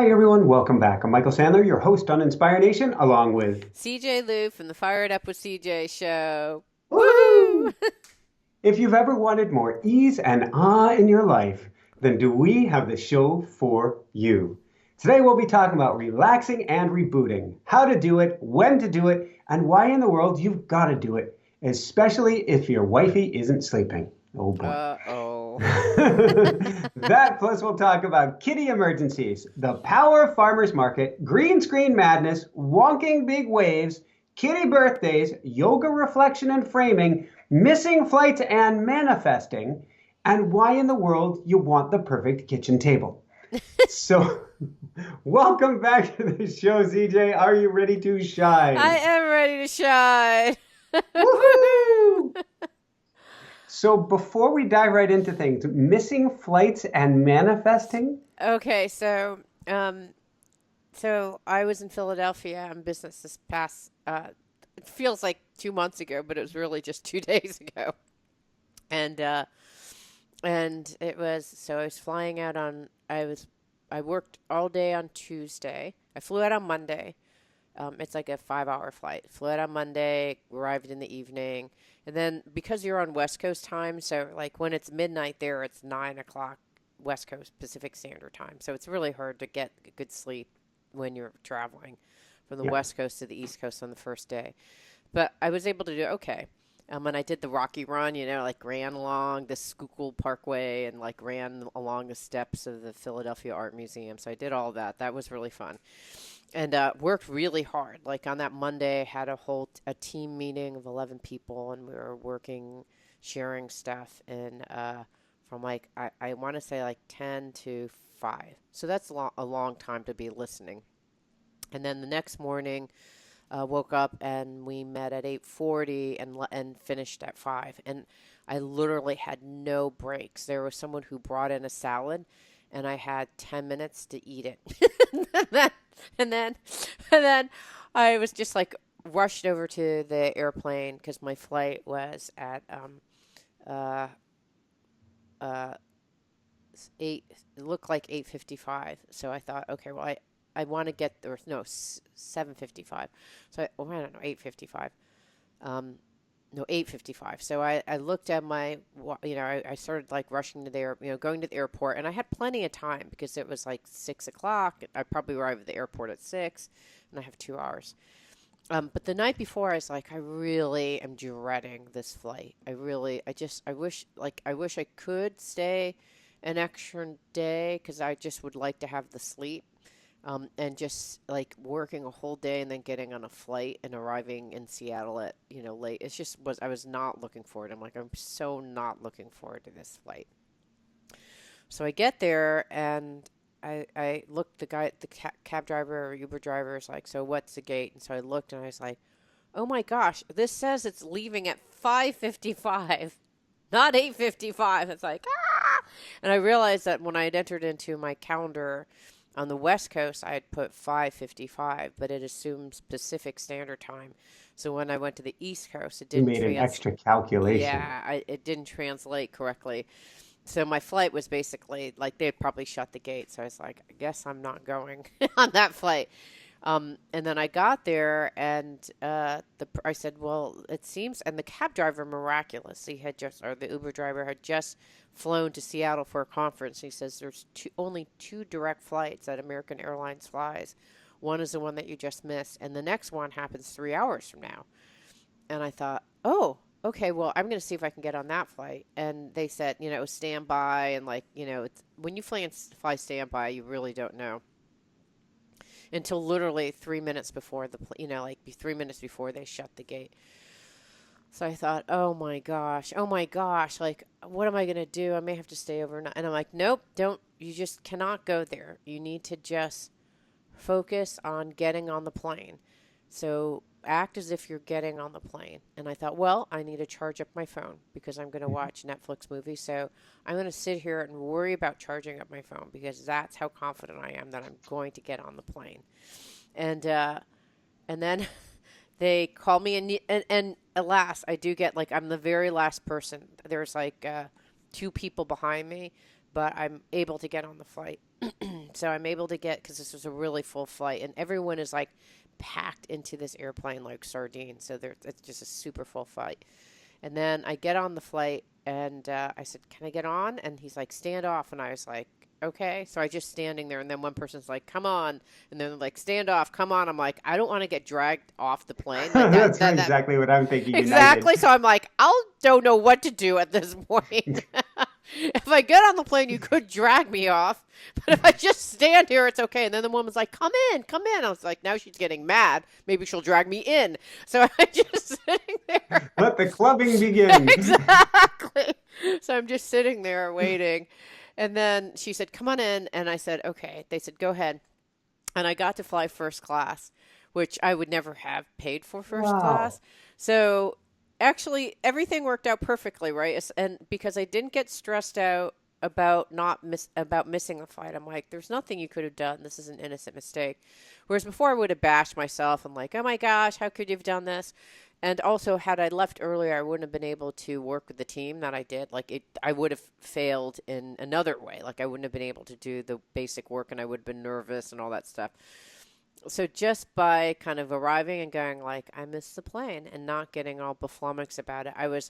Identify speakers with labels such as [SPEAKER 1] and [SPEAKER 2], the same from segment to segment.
[SPEAKER 1] Hi, everyone. Welcome back. I'm Michael Sandler, your host on Inspire Nation, along with
[SPEAKER 2] CJ Lou from the Fired Up with CJ show. Woohoo!
[SPEAKER 1] Woohoo! If you've ever wanted more ease and in your life, then do we have the show for you. Today, we'll be talking about relaxing and rebooting, how to do it, when to do it, and why in the world you've got to do it, especially if your wifey isn't sleeping. Oh boy.
[SPEAKER 2] Uh-oh.
[SPEAKER 1] That plus we'll talk about kitty emergencies, the power of farmers market, green screen madness, wonking big waves, kitty birthdays, yoga reflection and framing, missing flights and manifesting, and why in the world you want the perfect kitchen table. So, welcome back to the show, CJ. Are you ready to
[SPEAKER 2] I
[SPEAKER 1] shine?
[SPEAKER 2] am ready to shine.
[SPEAKER 1] Woohoo! So, before we dive right into things, missing flights and manifesting?
[SPEAKER 2] Okay, so I was in Philadelphia on business this past it feels like 2 months ago, but it was really just 2 days ago. And it was so I was flying out on I worked all day on Tuesday. I flew out on Monday. It's like a 5 hour flight. Flew out on Monday, arrived in the evening. And then because you're on West Coast time, so like when it's midnight there, it's 9 o'clock West Coast Pacific Standard Time. So it's really hard to get good sleep when you're traveling from the
[SPEAKER 1] Yeah.
[SPEAKER 2] West Coast to the East Coast on the first day. But I was able to do okay. And I did the Rocky Run, like ran along the Schuylkill Parkway and like ran along the steps of the Philadelphia Art Museum. So I did all that. That was really fun and worked really hard. Like on that Monday, I had a team meeting of 11 people, and we were working, sharing stuff, and from like I want to say like 10 to 5. So that's a long time to be listening. And then the next morning, woke up and we met at 8:40 and finished at 5. And I literally had no breaks. There was someone who brought in a salad, and I had 10 minutes to eat it. and then and then and then I was just like rushed over to the airplane because my flight was at uh uh 8, it looked like 8:55. So I thought, okay, well I want to get there. No, 7:55. So I don't know, 8:55. Um, no, 8:55. So I looked at I started like rushing to there, going to the airport, and I had plenty of time because it was like 6 o'clock. I probably arrived at the airport at 6, and I have 2 hours. But the night before, I was like, I really am dreading this flight. I wish I could stay an extra day because I just would like to have the sleep. And just like working a whole day and then getting on a flight and arriving in Seattle at, late. I was not looking forward. I'm like, I'm so not looking forward to this flight. So I get there and I looked, the cab driver or Uber driver is like, so what's the gate? And so I looked and I was like, oh my gosh, this says it's leaving at 5:55, not 8:55. It's like, ah! And I realized that when I had entered into my calendar on the West Coast, I had put 5:55, but it assumes Pacific Standard Time. So when I went to the East Coast,
[SPEAKER 1] You made an extra calculation.
[SPEAKER 2] it didn't translate correctly. So my flight was basically like they had probably shut the gate. So I was like, I guess I'm not going on that flight. And then I got there, and I said, well, it seems, and the cab driver miraculously or the Uber driver had just flown to Seattle for a conference. He says there's only two direct flights that American Airlines flies. One is the one that you just missed, and the next one happens 3 hours from now. And I thought, oh, okay, well, I'm going to see if I can get on that flight. And they said, it was standby, and like, it's, when you fly standby, you really don't know until literally 3 minutes before like 3 minutes before they shut the gate. So I thought, oh my gosh, like, what am I going to do? I may have to stay overnight. And I'm like, nope, you just cannot go there. You need to just focus on getting on the plane. So act as if you're getting on the plane. And I thought, well, I need to charge up my phone because I'm going to watch Netflix movies. So I'm going to sit here and worry about charging up my phone because that's how confident I am that I'm going to get on the plane. And then they call me and alas, I do get like I'm the very last person. There's like two people behind me, but I'm able to get on the flight. So I'm able to get, because this was a really full flight, and everyone is like packed into this airplane like sardines. So it's just a super full flight. And then I get on the flight, and I said, "Can I get on?" And he's like, "Stand off." And I was like, "Okay." So I just standing there, and then one person's like, "Come on," and then they're like, "Stand off, come on." I'm like, I don't want to get dragged off the plane like that.
[SPEAKER 1] That's exactly what I'm thinking. United.
[SPEAKER 2] Exactly. So I'm like, don't know what to do at this point. If I get on the plane, you could drag me off. But if I just stand here, it's okay. And then the woman's like, come in, come in. I was like, now she's getting mad. Maybe she'll drag me in. So I'm just sitting there.
[SPEAKER 1] Let the clubbing begin.
[SPEAKER 2] Exactly. So I'm just sitting there waiting. And then she said, come on in. And I said, okay. They said, go ahead. And I got to fly first class, which I would never have paid for first
[SPEAKER 1] Wow.
[SPEAKER 2] class. So actually, everything worked out perfectly, right? And because I didn't get stressed out about about missing the flight, I'm like, there's nothing you could have done. This is an innocent mistake. Whereas before, I would have bashed myself and like, oh my gosh, how could you have done this? And also, had I left earlier, I wouldn't have been able to work with the team that I did. I would have failed in another way. Like, I wouldn't have been able to do the basic work, and I would have been nervous and all that stuff. So just by kind of arriving and going like, I missed the plane, and not getting all beflummoxed about it, I was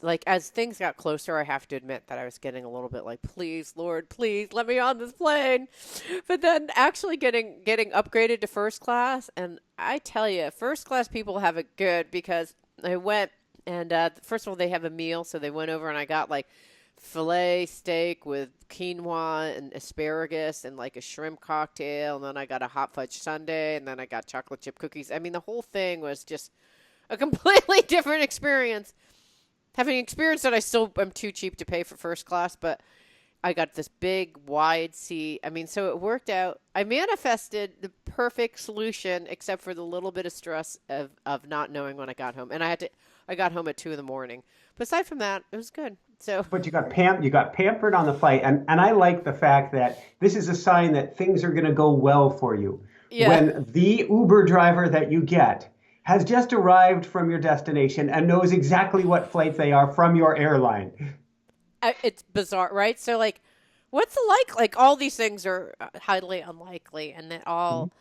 [SPEAKER 2] like, as things got closer, I have to admit that I was getting a little bit like, please, Lord, please let me on this plane. But then actually getting upgraded to first class, and I tell you, first class people have it good, because I went and first of all, they have a meal, so they went over and I got like filet steak with quinoa and asparagus and like a shrimp cocktail, and then I got a hot fudge sundae, and then I got chocolate chip cookies. I mean, the whole thing was just a completely different experience. Having experienced that, I still am too cheap to pay for first class, but I got this big, wide seat. I mean, so it worked out. I manifested the perfect solution, except for the little bit of stress of not knowing when I got home. And I got home at 2 a.m. But aside from that, it was good. So,
[SPEAKER 1] But you got pampered on the flight, and I like the fact that this is a sign that things are going to go well for you.
[SPEAKER 2] yeah.
[SPEAKER 1] When the Uber driver that you get has just arrived from your destination and knows exactly what flights they are from your airline.
[SPEAKER 2] It's bizarre, right? So, like, what's it like? Like, all these things are highly unlikely, and it all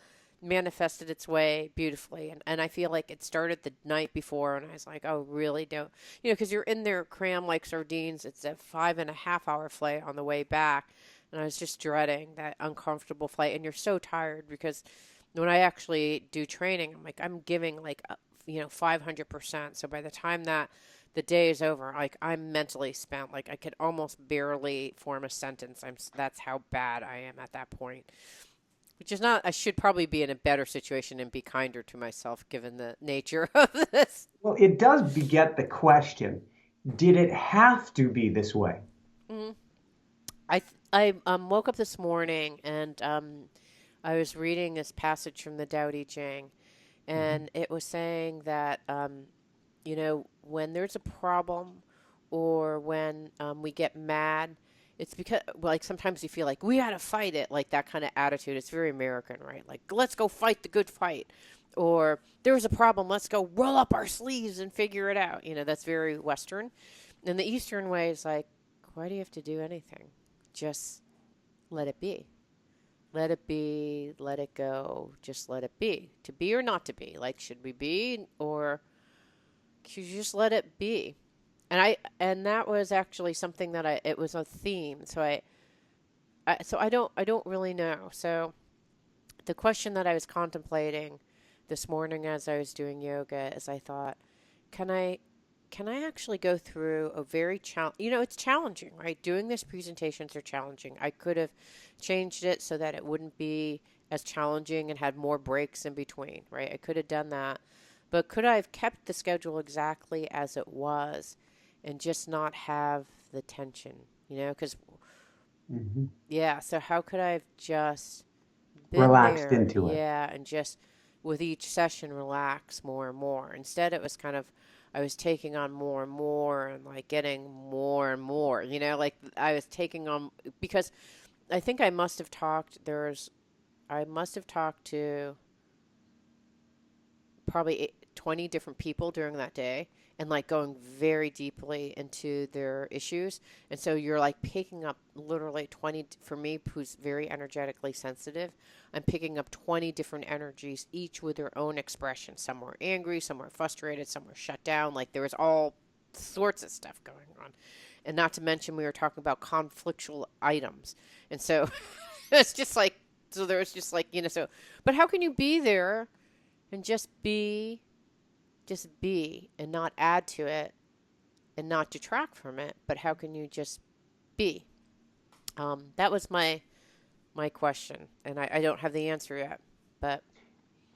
[SPEAKER 2] manifested its way beautifully. And I feel like it started the night before, and I was like, oh, really? Don't, because you're in there crammed like sardines. It's a 5.5 hour flight on the way back. And I was just dreading that uncomfortable flight. And you're so tired, because when I actually do training, I'm giving like, 500%. So by the time that the day is over, like, I'm mentally spent. Like, I could almost barely form a sentence. That's how bad I am at that point. Which is not, I should probably be in a better situation and be kinder to myself given the nature of this.
[SPEAKER 1] Well, it does beget the question, did it have to be this way?
[SPEAKER 2] Mm. I woke up this morning, and I was reading this passage from the Tao Te Ching, and it was saying that when there's a problem, or when we get mad, it's because, like, sometimes you feel like we gotta fight it, like that kind of attitude. It's very American, right? Like, let's go fight the good fight, or there's a problem, let's go roll up our sleeves and figure it out. That's very Western. And the Eastern way is like, why do you have to do anything? Just let it be. Let it be, let it go, just let it be. To be or not to be. Like, should we be, or should you just let it be? And that was actually something that it was a theme. So I don't really know. So the question that I was contemplating this morning as I was doing yoga is, I thought, can I actually go through a very it's challenging, right? Doing these presentations are challenging. I could have changed it so that it wouldn't be as challenging and had more breaks in between, right? I could have done that. But could I have kept the schedule exactly as it was and just not have the tension, because, yeah, so how could I have just been
[SPEAKER 1] Relaxed
[SPEAKER 2] there,
[SPEAKER 1] into it.
[SPEAKER 2] yeah, and just with each session relax more and more. Instead, it was kind of, I was taking on more and more, and like getting more and more, like I was taking on, because I think I must have talked to probably 20 different people during that day and like going very deeply into their issues. And so you're like picking up literally 20, for me, who's very energetically sensitive, I'm picking up 20 different energies, each with their own expression. Some were angry, some were frustrated, some were shut down. Like there was all sorts of stuff going on. And not to mention, we were talking about conflictual items. And so it's just like, so there was just like, so, but how can you be there and just be and not add to it and not detract from it? But how can you just be? That was my question. And I don't have the answer yet, but.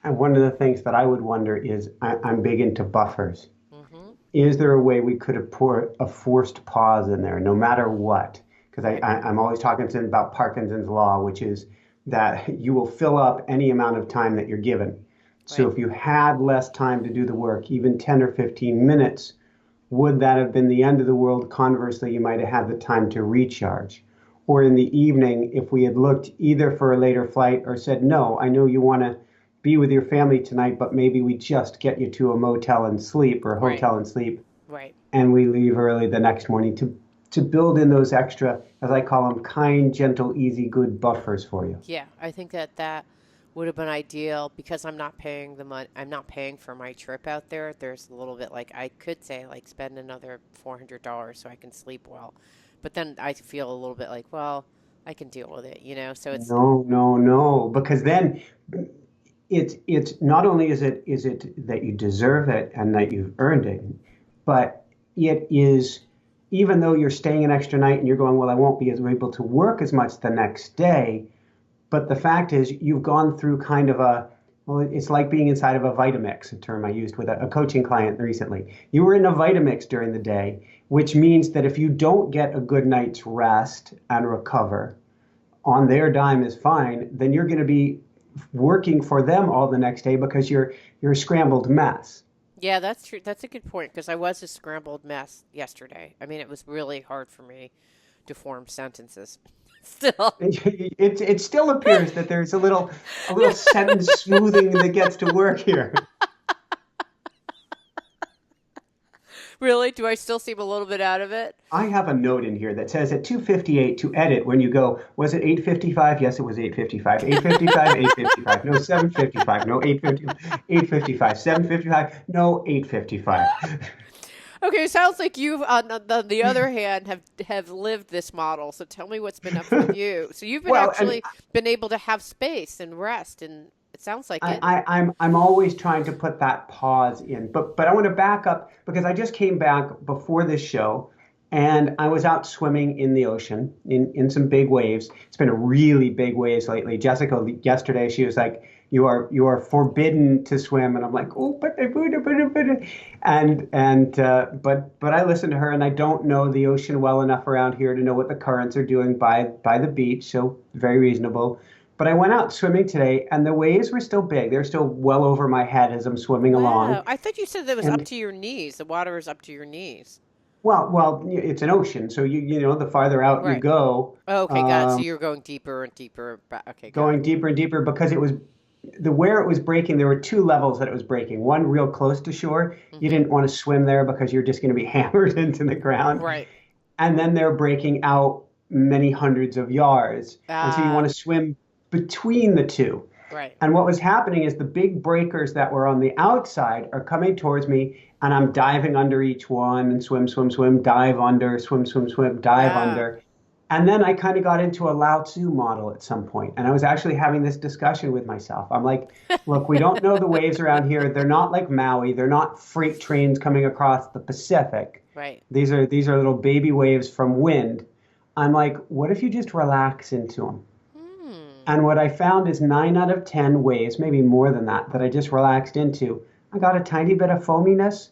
[SPEAKER 1] And one of the things that I would wonder is I'm big into buffers.
[SPEAKER 2] Mm-hmm.
[SPEAKER 1] Is there a way we could have put a forced pause in there, no matter what? Because I'm always talking to them about Parkinson's law, which is that you will fill up any amount of time that you're given. So
[SPEAKER 2] Right.
[SPEAKER 1] if you had less time to do the work, even 10 or 15 minutes, would that have been the end of the world? Conversely, you might have had the time to recharge. Or in the evening, if we had looked either for a later flight or said, no, I know you want to be with your family tonight, but maybe we just get you to a motel and sleep or a
[SPEAKER 2] Right.
[SPEAKER 1] hotel and sleep,
[SPEAKER 2] Right.
[SPEAKER 1] and we leave early the next morning to build in those extra, as I call them, kind, gentle, easy, good buffers for you.
[SPEAKER 2] Yeah, I think that would have been ideal because I'm not paying the money. I'm not paying for my trip out there. There's a little bit like I could say like spend another $400 so I can sleep well, but then I feel a little bit like, well, I can deal with it, So it's
[SPEAKER 1] No, no, no, because then it's not only is it that you deserve it and that you've earned it, but it is, even though you're staying an extra night and you're going, well, I won't be as able to work as much the next day. But the fact is, you've gone through kind of well, it's like being inside of a Vitamix, a term I used with a coaching client recently. You were in a Vitamix during the day, which means that if you don't get a good night's rest and recover, on their dime is fine, then you're going to be working for them all the next day because you're a scrambled mess.
[SPEAKER 2] yeah, that's true. That's a good point because I was a scrambled mess yesterday. I mean, it was really hard for me to form sentences. Still.
[SPEAKER 1] It still appears that there's a little sentence smoothing that gets to work here.
[SPEAKER 2] Really? Do I still seem a little bit out of it?
[SPEAKER 1] I have a note in here that says at 2:58 to edit when you go, was it 8:55? Yes, it was 8:55. 8:55, 8:55. No, 7:55. No, 8:55. 7:55. No, 8:55.
[SPEAKER 2] Okay, sounds like you, on the other hand, have lived this model. So tell me what's been up with you. So you've been
[SPEAKER 1] Well, and
[SPEAKER 2] actually been able to have space and rest, and it sounds like it.
[SPEAKER 1] I'm always trying to put that pause in, but I want to back up because I just came back before this show, and I was out swimming in the ocean in some big waves. It's been a really big waves lately. Jessica yesterday she was like, "You are forbidden to swim," and I'm like, "Oh, but but I listened to her, and I don't know the ocean well enough around here to know what the currents are doing by the beach, so very reasonable. But I went out swimming today, and the waves were still big. They're still well over my head as I'm swimming along.
[SPEAKER 2] Wow, I thought you said that was up
[SPEAKER 1] And
[SPEAKER 2] to your knees. The water is up to your knees.
[SPEAKER 1] well, it's an ocean, so you know the farther out you
[SPEAKER 2] Right.
[SPEAKER 1] go,
[SPEAKER 2] Oh, okay, got it. So
[SPEAKER 1] um,
[SPEAKER 2] you're going deeper and deeper. Okay, got it.
[SPEAKER 1] going deeper and deeper because it was where it was breaking. There were two levels that it was breaking. One real close to shore. You
[SPEAKER 2] Mm-hmm.
[SPEAKER 1] didn't want to swim there because you're just going to be hammered into the ground.
[SPEAKER 2] Right.
[SPEAKER 1] And then they're breaking out many hundreds of yards, and so you want
[SPEAKER 2] Ah,
[SPEAKER 1] to swim between the two.
[SPEAKER 2] right.
[SPEAKER 1] And what was happening is the big breakers that were on the outside are coming towards me, and I'm diving under each one and swim, swim, swim, dive under, swim, swim, swim, dive
[SPEAKER 2] Ah,
[SPEAKER 1] under. And then I kind of got into a Lao Tzu model at some point, and I was actually having this discussion with myself. I'm like, look, we don't know the waves around here. They're not like Maui. They're not freight trains coming across the Pacific.
[SPEAKER 2] right.
[SPEAKER 1] These are little baby waves from wind. I'm like, what if you just relax into them?
[SPEAKER 2] Hmm.
[SPEAKER 1] And what I found is 9 out of 10 waves, maybe more than that, that I just relaxed into. I got a tiny bit of foaminess,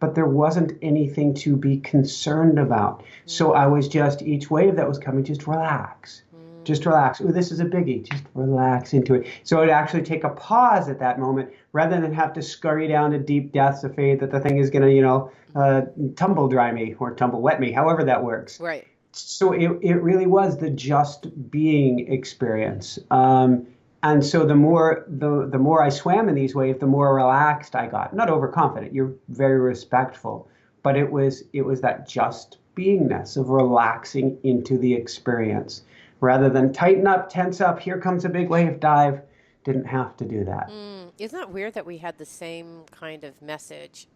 [SPEAKER 1] but there wasn't anything to be concerned about. So I was just, each wave that was coming, just relax. Just
[SPEAKER 2] Hmm.
[SPEAKER 1] relax. Oh, this is a biggie. Just relax into it. So I'd actually take a pause at that moment rather than have to scurry down to deep depths afraid that the thing is going to, tumble dry me or tumble wet me, however that works.
[SPEAKER 2] Right.
[SPEAKER 1] So it really was the just being experience. And so the more I swam in these waves, the more relaxed I got. Not overconfident. You're very respectful, but it was that just beingness of relaxing into the experience rather than tighten up, tense up. Here comes a big wave, dive. Didn't have to do that.
[SPEAKER 2] Isn't that weird that we had the same kind of message?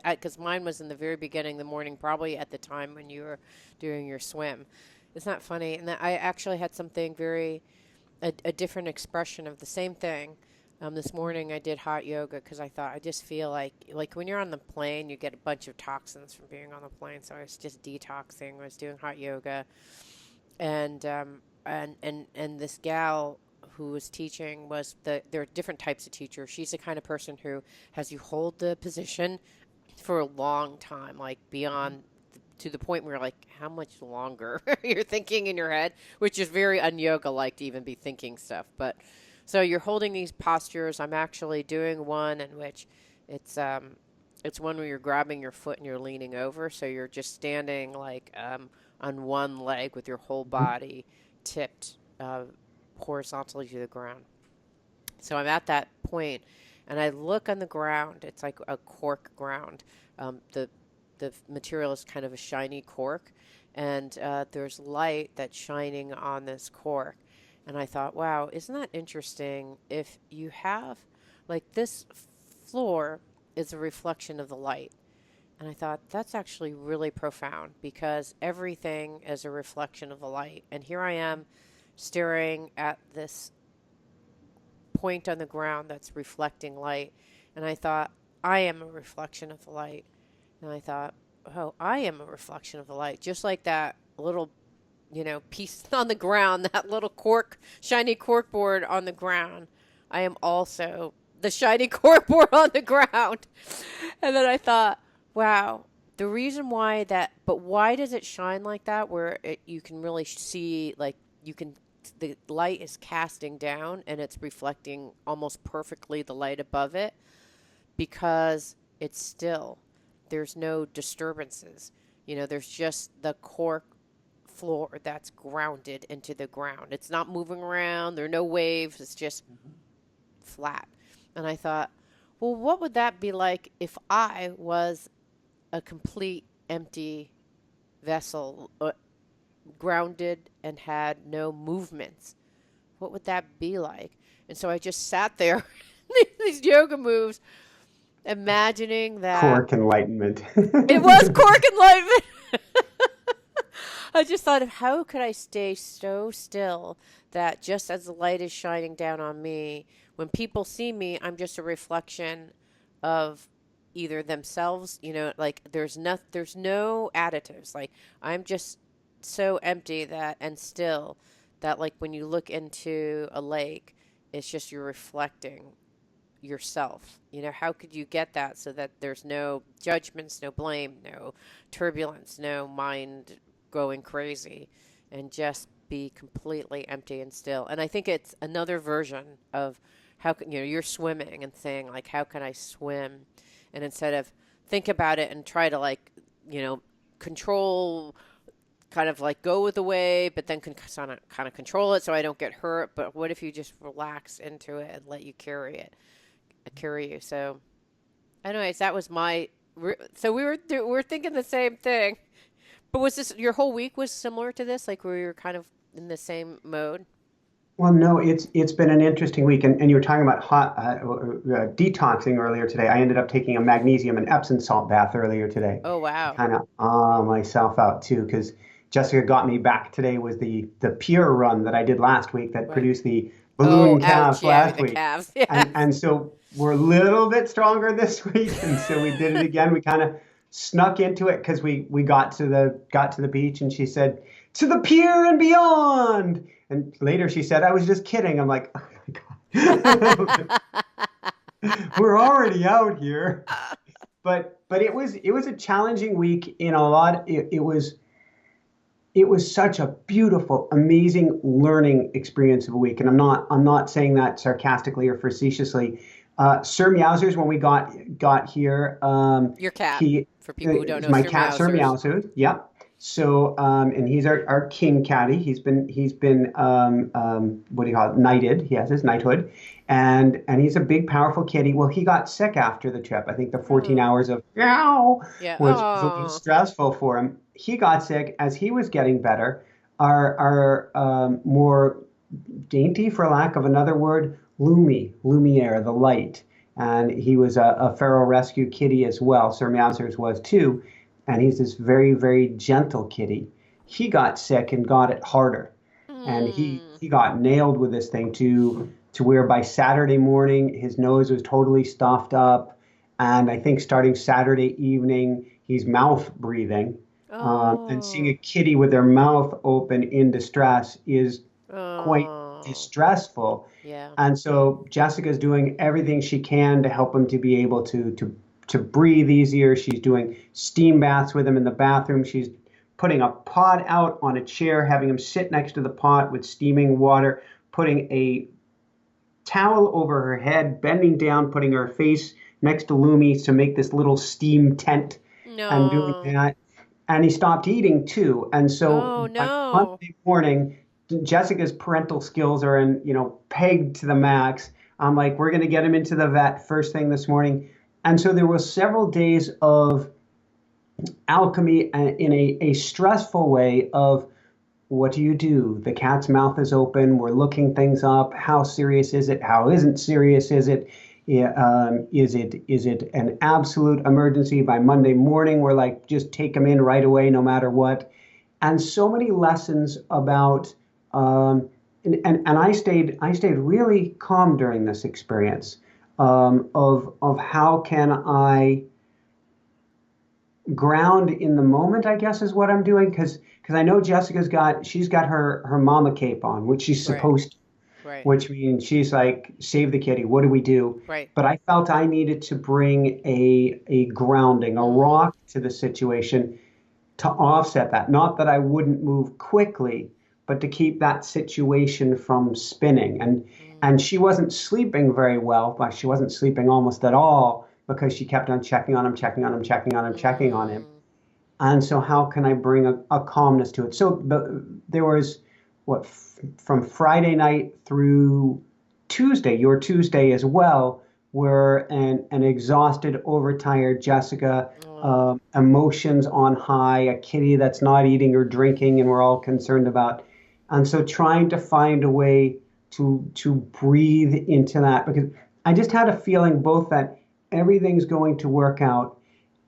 [SPEAKER 2] Because mine was in the very beginning, the morning, probably at the time when you were doing your swim. Isn't that funny? And that I actually had something a different expression of the same thing. This morning I did hot yoga because I thought I just feel like when you're on the plane, you get a bunch of toxins from being on the plane. So I was just detoxing. I was doing hot yoga, and this gal who was teaching there are different types of teachers. She's the kind of person who has you hold the position for a long time, like beyond to the point where like how much longer you're thinking in your head, which is very un-yoga like to even be thinking stuff. But so you're holding these postures. I'm actually doing one in which it's it's one where you're grabbing your foot and you're leaning over, so you're just standing like on one leg with your whole body tipped horizontally to the ground. So I'm at that point, and I look on the ground. It's like a cork ground. The material is kind of a shiny cork, and there's light that's shining on this cork. And I thought, wow, isn't that interesting? If you have, like, this floor is a reflection of the light. And I thought, that's actually really profound because everything is a reflection of the light. And here I am staring at this point on the ground that's reflecting light. And I thought, I am a reflection of the light. And I thought, oh, I am a reflection of the light. Just like that little, piece on the ground, that little shiny cork board on the ground. I am also the shiny cork board on the ground. And then I thought, wow, the reason why but why does it shine like that where you can really see, like, the light is casting down and it's reflecting almost perfectly the light above it because it's still. There's no disturbances. There's just the cork floor that's grounded into the ground. It's not moving around. There are no waves. It's just flat. And I thought, well, what would that be like if I was a complete empty vessel, grounded and had no movements? What would that be like? And so I just sat there, these yoga moves, imagining that
[SPEAKER 1] Cork enlightenment.
[SPEAKER 2] it was cork enlightenment. I just thought of how could I stay so still that just as the light is shining down on me, when people see me, I'm just a reflection of either themselves, like there's no additives. Like I'm just so empty and still that like when you look into a lake, it's just you're reflecting yourself. How could you get that so that there's no judgments, no blame, no turbulence, no mind going crazy, and just be completely empty and still? And I think it's another version of how can you're swimming and saying like, how can I swim? And instead of think about it and try to like, control, kind of like go with the wave, but then kind of control it so I don't get hurt. But what if you just relax into it and let you carry you? So, anyways, that was so we were thinking the same thing. But was this your whole week was similar to this? Like where you were kind of in the same mode?
[SPEAKER 1] Well, no, it's been an interesting week, and you were talking about hot detoxing earlier today. I ended up taking a magnesium and Epsom salt bath earlier today
[SPEAKER 2] Oh
[SPEAKER 1] to
[SPEAKER 2] wow!
[SPEAKER 1] kind of myself out too, because Jessica got me back today was the pure run that I did last week that
[SPEAKER 2] Right.
[SPEAKER 1] produced the
[SPEAKER 2] Oh,
[SPEAKER 1] balloon
[SPEAKER 2] ouch!
[SPEAKER 1] calves
[SPEAKER 2] Yeah,
[SPEAKER 1] last
[SPEAKER 2] the
[SPEAKER 1] week,
[SPEAKER 2] calves. Yeah.
[SPEAKER 1] and so we're a little bit stronger this week, and so we did it again. We kind of snuck into it because we got to the beach, and she said to the pier and beyond. And later she said, I was just kidding. I'm like, oh my God. We're already out here. But it was a challenging week in a lot. It was such a beautiful, amazing learning experience of a week. And I'm not saying that sarcastically or facetiously. Sir Meowsers, when we got here,
[SPEAKER 2] Your cat.
[SPEAKER 1] he
[SPEAKER 2] For people who don't
[SPEAKER 1] is
[SPEAKER 2] know,
[SPEAKER 1] my
[SPEAKER 2] Sir
[SPEAKER 1] cat, Sir
[SPEAKER 2] Mousers.
[SPEAKER 1] Meowsers. Yep. So, and he's our king caddy. He's been what do you call it? Knighted. He has his knighthood, and he's a big, powerful kitty. Well, he got sick after the trip. I think the 14
[SPEAKER 2] Oh,
[SPEAKER 1] hours of meow
[SPEAKER 2] yeah.
[SPEAKER 1] was a little
[SPEAKER 2] Oh,
[SPEAKER 1] stressful for him. He got sick as he was getting better. Our more dainty, for lack of another word, Lumiere, the light. And he was a feral rescue kitty as well. Sir Meowsers was too. And he's this very, very gentle kitty. He got sick and got it harder. And
[SPEAKER 2] mm.
[SPEAKER 1] he got nailed with this thing to where by Saturday morning his nose was totally stuffed up. And I think starting Saturday evening, he's mouth breathing. And seeing a
[SPEAKER 2] Oh,
[SPEAKER 1] kitty with their mouth open in distress is quite
[SPEAKER 2] oh,
[SPEAKER 1] distressful.
[SPEAKER 2] yeah.
[SPEAKER 1] And so Jessica's doing everything she can to help him to be able to breathe easier. She's doing steam baths with him in the bathroom. She's putting a pot out on a chair, having him sit next to the pot with steaming water, putting a towel over her head, bending down, putting her face next to Lumi to make this little steam tent and doing
[SPEAKER 2] No.
[SPEAKER 1] that. And he stopped eating too. And so
[SPEAKER 2] Oh,
[SPEAKER 1] by
[SPEAKER 2] no.
[SPEAKER 1] Monday morning, Jessica's parental skills are pegged to the max. I'm like, we're going to get him into the vet first thing this morning. And so there were several days of alchemy in a stressful way of what do you do? The cat's mouth is open. We're looking things up. How serious is it? How isn't serious is it? Yeah, is it an absolute emergency by Monday morning? We're like, just take them in right away, no matter what. And so many lessons about and I stayed really calm during this experience of how can I ground in the moment, I guess is what I'm doing because I know she's got her mama cape on, which she's
[SPEAKER 2] Right,
[SPEAKER 1] supposed to,
[SPEAKER 2] right,
[SPEAKER 1] which means she's like, save the kitty. What do we do?
[SPEAKER 2] right.
[SPEAKER 1] But I felt I needed to bring a grounding, a
[SPEAKER 2] Mm,
[SPEAKER 1] rock to the situation to offset that. Not that I wouldn't move quickly, but to keep that situation from spinning. And
[SPEAKER 2] mm,
[SPEAKER 1] she wasn't sleeping very well, but she wasn't sleeping almost at all because she kept on checking on him, checking on him, checking on him, checking on him.
[SPEAKER 2] mm.
[SPEAKER 1] And so how can I bring a calmness to it? So there was what from Friday night through Tuesday, your Tuesday as well, where an exhausted, overtired Jessica,
[SPEAKER 2] Oh,
[SPEAKER 1] emotions on high, a kitty that's not eating or drinking, and we're all concerned about. And so trying to find a way to breathe into that because I just had a feeling both that everything's going to work out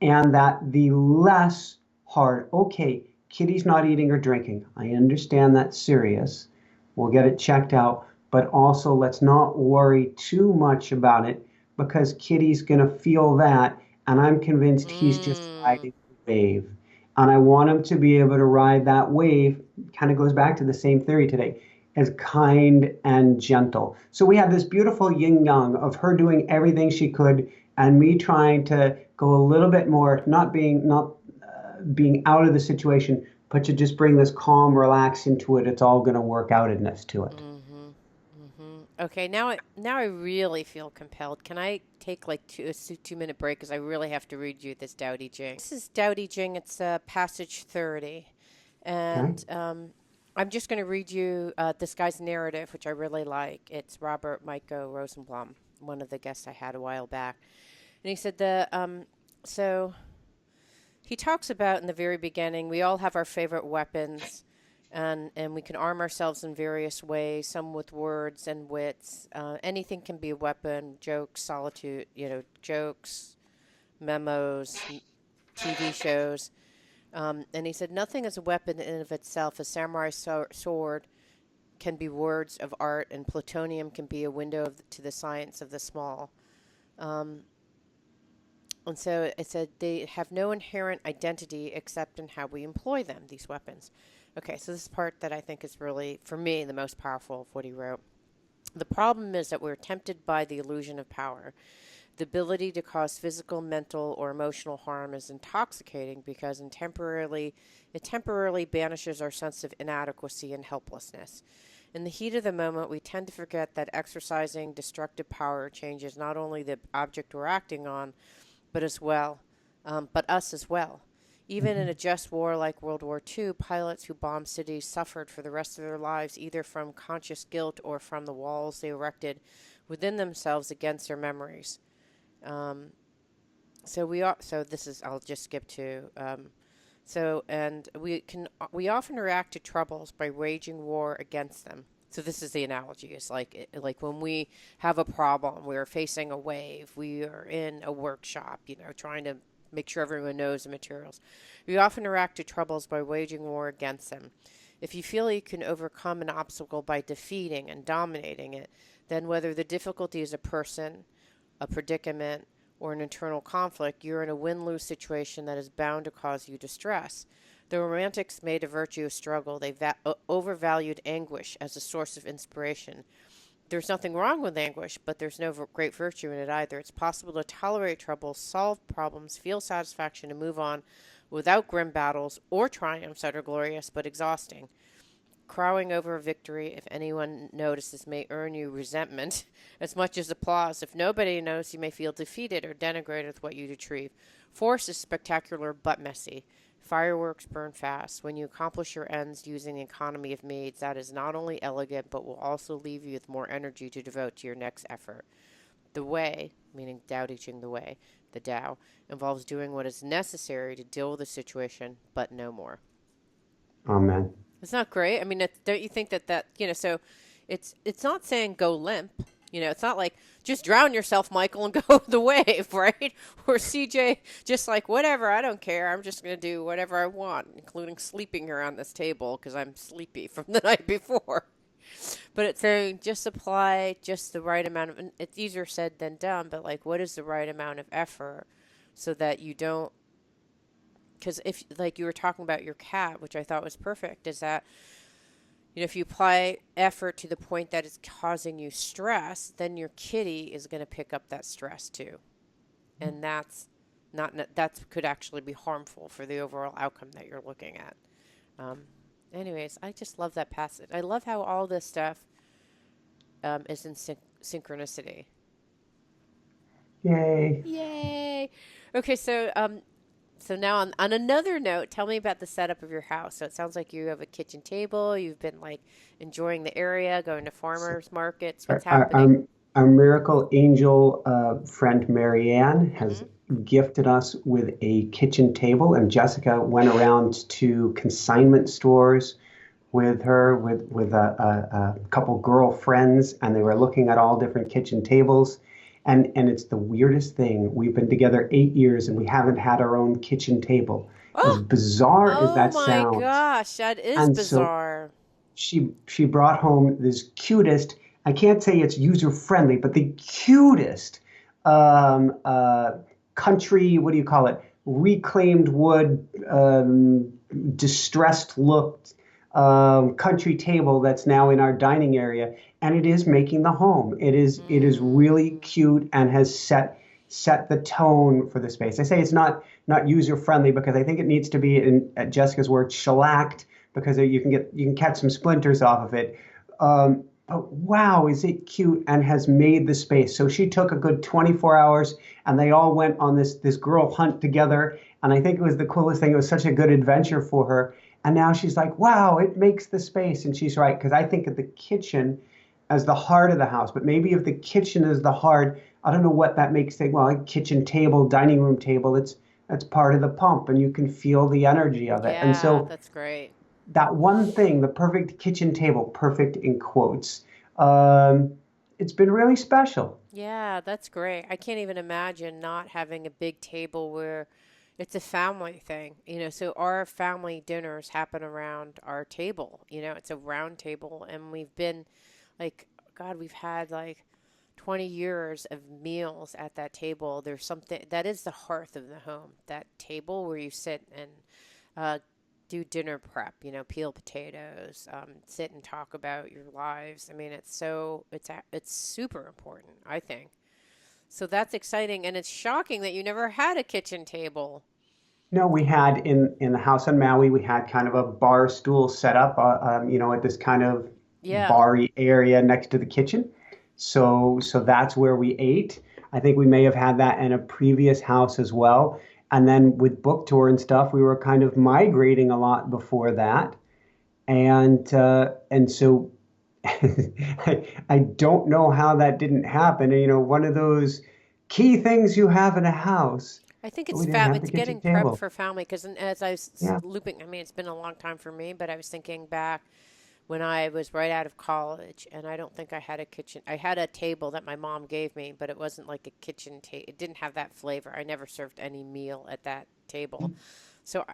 [SPEAKER 1] and that the less hard, okay, kitty's not eating or drinking. I understand that's serious. We'll get it checked out, but also let's not worry too much about it because kitty's going to feel that. And I'm convinced he's just
[SPEAKER 2] mm.
[SPEAKER 1] riding the wave. And I want him to be able to ride that wave. Kind of goes back to the same theory today as kind and gentle. So we have this beautiful yin yang of her doing everything she could and me trying to go a little bit more, not being out of the situation, but to just bring this calm, relax into it. It's all going to work outedness to it.
[SPEAKER 2] Mm-hmm. Mm-hmm. Okay, now I really feel compelled. Can I take like a 2 minute break because I really have to read you this Dao Di Jing. This is Dao Di Jing. It's passage 30,
[SPEAKER 1] Okay.
[SPEAKER 2] and I'm just going to read you this guy's narrative, which I really like. It's Robert Michael Rosenblum, one of the guests I had a while back, and he said so he talks about in the very beginning, we all have our favorite weapons, and we can arm ourselves in various ways, some with words and wits. Anything can be a weapon, jokes, solitude, jokes, memos, TV shows. And he said, nothing is a weapon in and of itself. A samurai sword can be words of art, and plutonium can be a window to the science of the small. Um, And so it said they have no inherent identity except in how we employ them, these weapons. Okay, so this part that I think is really, for me, the most powerful of what he wrote. The problem is that we're tempted by the illusion of power. The ability to cause physical, mental, or emotional harm is intoxicating because it temporarily banishes our sense of inadequacy and helplessness. In the heat of the moment, we tend to forget that exercising destructive power changes not only the object we're acting on, but as well, but us as well. Even in a just war like World War II, pilots who bombed cities suffered for the rest of their lives either from conscious guilt or from the walls they erected within themselves against their memories. Um, so we are. So this is. I'll just skip to. And we often react to troubles by waging war against them. So this is the analogy. It's like when we have a problem, we're facing a wave, we are in a workshop, trying to make sure everyone knows the materials. We often react to troubles by waging war against them. If you feel you can overcome an obstacle by defeating and dominating it, then whether the difficulty is a person, a predicament, or an internal conflict, you're in a win-lose situation that is bound to cause you distress. The Romantics made a virtue of struggle. They overvalued anguish as a source of inspiration. There's nothing wrong with anguish, but there's no great virtue in it either. It's possible to tolerate trouble, solve problems, feel satisfaction, and move on without grim battles or triumphs that are glorious but exhausting. Crowing over a victory, if anyone notices, may earn you resentment as much as applause. If nobody knows, you may feel defeated or denigrated with what you achieve. Force is spectacular but messy. Fireworks burn fast. When you accomplish your ends using the economy of means, that is not only elegant but will also leave you with more energy to devote to your next effort. The way, meaning Tao Te Ching the way, the Tao, involves doing what is necessary to deal with the situation, but no more.
[SPEAKER 1] Amen.
[SPEAKER 2] It's not great. I mean, don't you think so it's not saying go limp. It's not like just drown yourself, Michael, and go the wave, right? Or CJ, just like, whatever, I don't care. I'm just going to do whatever I want, including sleeping here on this table because I'm sleepy from the night before. But it's saying just apply just the right amount of, and it's easier said than done, but like, what is the right amount of effort so that you don't, because if, like you were talking about your cat, which I thought was perfect, is that, if you apply effort to the point that it's causing you stress, then your kitty is going to pick up that stress too. And that could actually be harmful for the overall outcome that you're looking at. Anyways, I just love that passage. I love how all this stuff is in synchronicity.
[SPEAKER 1] Yay.
[SPEAKER 2] Yay. Okay, so now on another note, tell me about the setup of your house. So it sounds like you have a kitchen table. You've been like enjoying the area, going to farmers markets. What's happening?
[SPEAKER 1] Our miracle angel friend Marianne has
[SPEAKER 2] Mm-hmm.
[SPEAKER 1] gifted us with a kitchen table, and Jessica went around to consignment stores with her with a couple girlfriends, and they were looking at all different kitchen tables. And it's the weirdest thing. We've been together 8 years and we haven't had our own kitchen table. As
[SPEAKER 2] Oh,
[SPEAKER 1] bizarre as
[SPEAKER 2] oh
[SPEAKER 1] that
[SPEAKER 2] my
[SPEAKER 1] sounds.
[SPEAKER 2] gosh, that is
[SPEAKER 1] And so
[SPEAKER 2] bizarre.
[SPEAKER 1] she brought home this cutest, I can't say it's user friendly, but the cutest um, uh, country, what do you call it? Reclaimed wood, distressed looked country table that's now in our dining area, and it is making the home. It is really
[SPEAKER 2] Mm,
[SPEAKER 1] cute and has set the tone for the space. I say it's not user friendly because I think it needs to be, in at Jessica's word, shellacked, because you can catch some splinters off of it. But wow, is it cute and has made the space. So she took a good 24 hours and they all went on this girl hunt together. And I think it was the coolest thing. It was such a good adventure for her. And now she's like, wow, it makes the space. And she's right, because I think of the kitchen as the heart of the house. But maybe if the kitchen is the heart, I don't know what that makes it. Well, like kitchen table, dining room table, that's part of the pump and you can feel the energy of it. And
[SPEAKER 2] yeah,
[SPEAKER 1] so
[SPEAKER 2] that's great.
[SPEAKER 1] that one thing, the perfect kitchen table, perfect in quotes, um, it's been really special.
[SPEAKER 2] Yeah, that's great. I can't even imagine not having a big table where it's a family thing. So our family dinners happen around our table. It's a round table, and we've been like, God, we've had like 20 years of meals at that table. There's something that is the hearth of the home, that table where you sit and uh, do dinner prep, peel potatoes, sit and talk about your lives. I mean, it's super important, I think. So that's exciting, and it's shocking that you never had a kitchen table.
[SPEAKER 1] No, we had in the house on Maui, we had kind of a bar stool set up, at this kind of
[SPEAKER 2] Yeah.
[SPEAKER 1] bar area next to the kitchen. So that's where we ate. I think we may have had that in a previous house as well. And then with book tour and stuff, we were kind of migrating a lot before that. And so I don't know how that didn't happen. You know, one of those key things you have in a house,
[SPEAKER 2] I think
[SPEAKER 1] but we didn't have the
[SPEAKER 2] it's
[SPEAKER 1] kitchen
[SPEAKER 2] getting prepped
[SPEAKER 1] table.
[SPEAKER 2] for family because as I was
[SPEAKER 1] Yeah.
[SPEAKER 2] looping, I mean, it's been a long time for me, but I was thinking back when I was right out of college, and I don't think I had a kitchen. I had a table that my mom gave me, but it wasn't like a kitchen table. It didn't have that flavor. I never served any meal at that table. So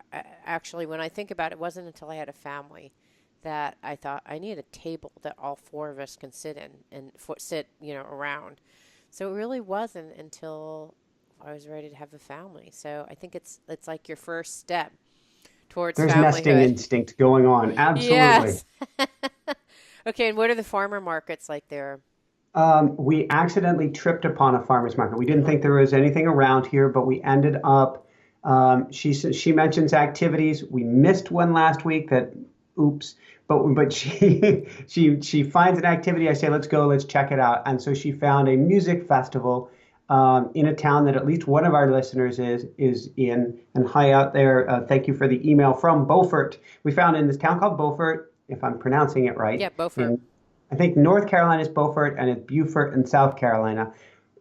[SPEAKER 2] actually, when I think about it, it wasn't until I had a family that I thought I need a table that all four of us can sit in and sit, around. So it really wasn't until I was ready to have a family. So I think it's like your first step towards
[SPEAKER 1] There's nesting
[SPEAKER 2] familyhood.
[SPEAKER 1] instinct going on. Absolutely.
[SPEAKER 2] Yes. Okay, and what are the farmer markets like there?
[SPEAKER 1] We accidentally tripped upon a farmer's market. We didn't
[SPEAKER 2] Uh-huh.
[SPEAKER 1] think there was anything around here, but we ended up. She mentions activities. We missed one last week. That oops. But she she finds an activity. I say let's go, let's check it out. And so she found a music festival in a town that at least one of our listeners is in. And hi out there. Thank you for the email from Beaufort. We found in this town called Beaufort, if I'm pronouncing it right,
[SPEAKER 2] Yeah, Beaufort.
[SPEAKER 1] in I think North Carolina is Beaufort and it's Beaufort in South Carolina.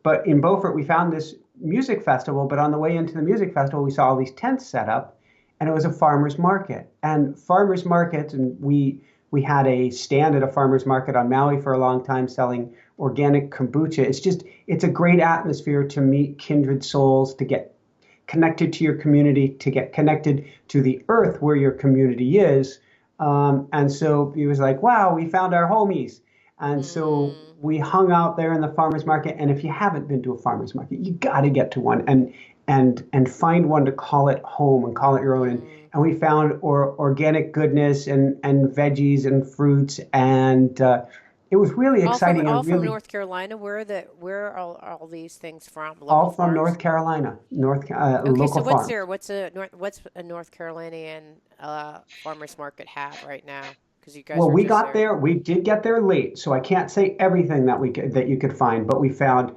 [SPEAKER 1] But in Beaufort, we found this music festival. But on the way into the music festival, we saw all these tents set up, and it was a farmer's market. And farmers markets, and we had a stand at a farmer's market on Maui for a long time selling organic kombucha. It's a great atmosphere to meet kindred souls, to get connected to your community, to get connected to the earth where your community is. And so he was like, wow, we found our homies. And so
[SPEAKER 2] Mm.
[SPEAKER 1] we hung out there in the farmers market. And if you haven't been to a farmers market, you got to get to one and find one to call it home and call it your own.
[SPEAKER 2] Mm.
[SPEAKER 1] And we found organic goodness and veggies and fruits. And it was really exciting
[SPEAKER 2] All
[SPEAKER 1] and
[SPEAKER 2] from
[SPEAKER 1] really
[SPEAKER 2] North Carolina. Where are all these things from? Local
[SPEAKER 1] all from
[SPEAKER 2] farms?
[SPEAKER 1] North Carolina,
[SPEAKER 2] Okay, so
[SPEAKER 1] local farms.
[SPEAKER 2] what's a North Carolinian farmers market have right now? Because you guys
[SPEAKER 1] Well,
[SPEAKER 2] were
[SPEAKER 1] we
[SPEAKER 2] just
[SPEAKER 1] got
[SPEAKER 2] there.
[SPEAKER 1] there. We did get there late, so I can't say everything that you could find. But we found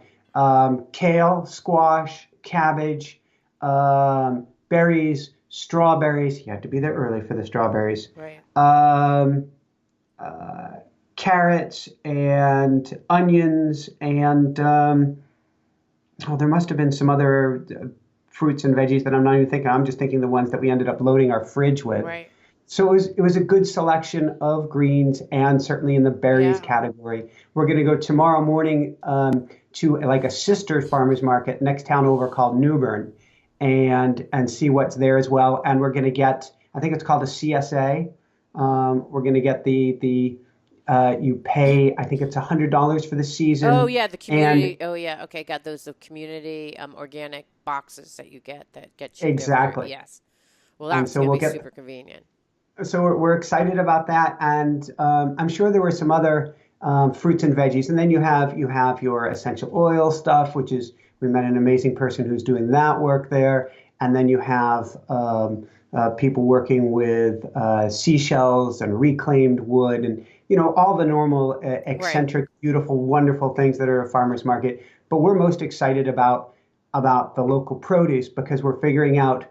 [SPEAKER 1] kale, squash, cabbage, berries, strawberries. You had to be there early for the strawberries.
[SPEAKER 2] Right.
[SPEAKER 1] Um, uh, Carrots and onions and oh, there must have been some other fruits and veggies that I'm not even thinking. I'm just thinking the ones that we ended up loading our fridge with.
[SPEAKER 2] Right.
[SPEAKER 1] So it was a good selection of greens and certainly in the berries
[SPEAKER 2] Yeah.
[SPEAKER 1] category. We're going to go tomorrow morning to like a sister farmers market next town over called Newbern and see what's there as well. And we're going to get, I think it's called a CSA.
[SPEAKER 2] Mm-hmm.
[SPEAKER 1] We're going to get the you pay, I think it's $100 for the
[SPEAKER 2] Oh
[SPEAKER 1] season.
[SPEAKER 2] yeah, the
[SPEAKER 1] And
[SPEAKER 2] community. Oh yeah, okay, got those the community organic boxes that you get that get shipped over there.
[SPEAKER 1] exactly.
[SPEAKER 2] Yes. Well,
[SPEAKER 1] And
[SPEAKER 2] that's
[SPEAKER 1] so
[SPEAKER 2] going to
[SPEAKER 1] we'll
[SPEAKER 2] be
[SPEAKER 1] get
[SPEAKER 2] super convenient.
[SPEAKER 1] so we're excited about that, and I'm sure there were some other fruits and veggies, and then you have your essential oil stuff, which is we met an amazing person who's doing that work there, and then you have people working with seashells and reclaimed wood, and all the normal
[SPEAKER 2] Right.
[SPEAKER 1] eccentric, beautiful, wonderful things that are a farmer's market. But we're most excited about the local produce because we're figuring out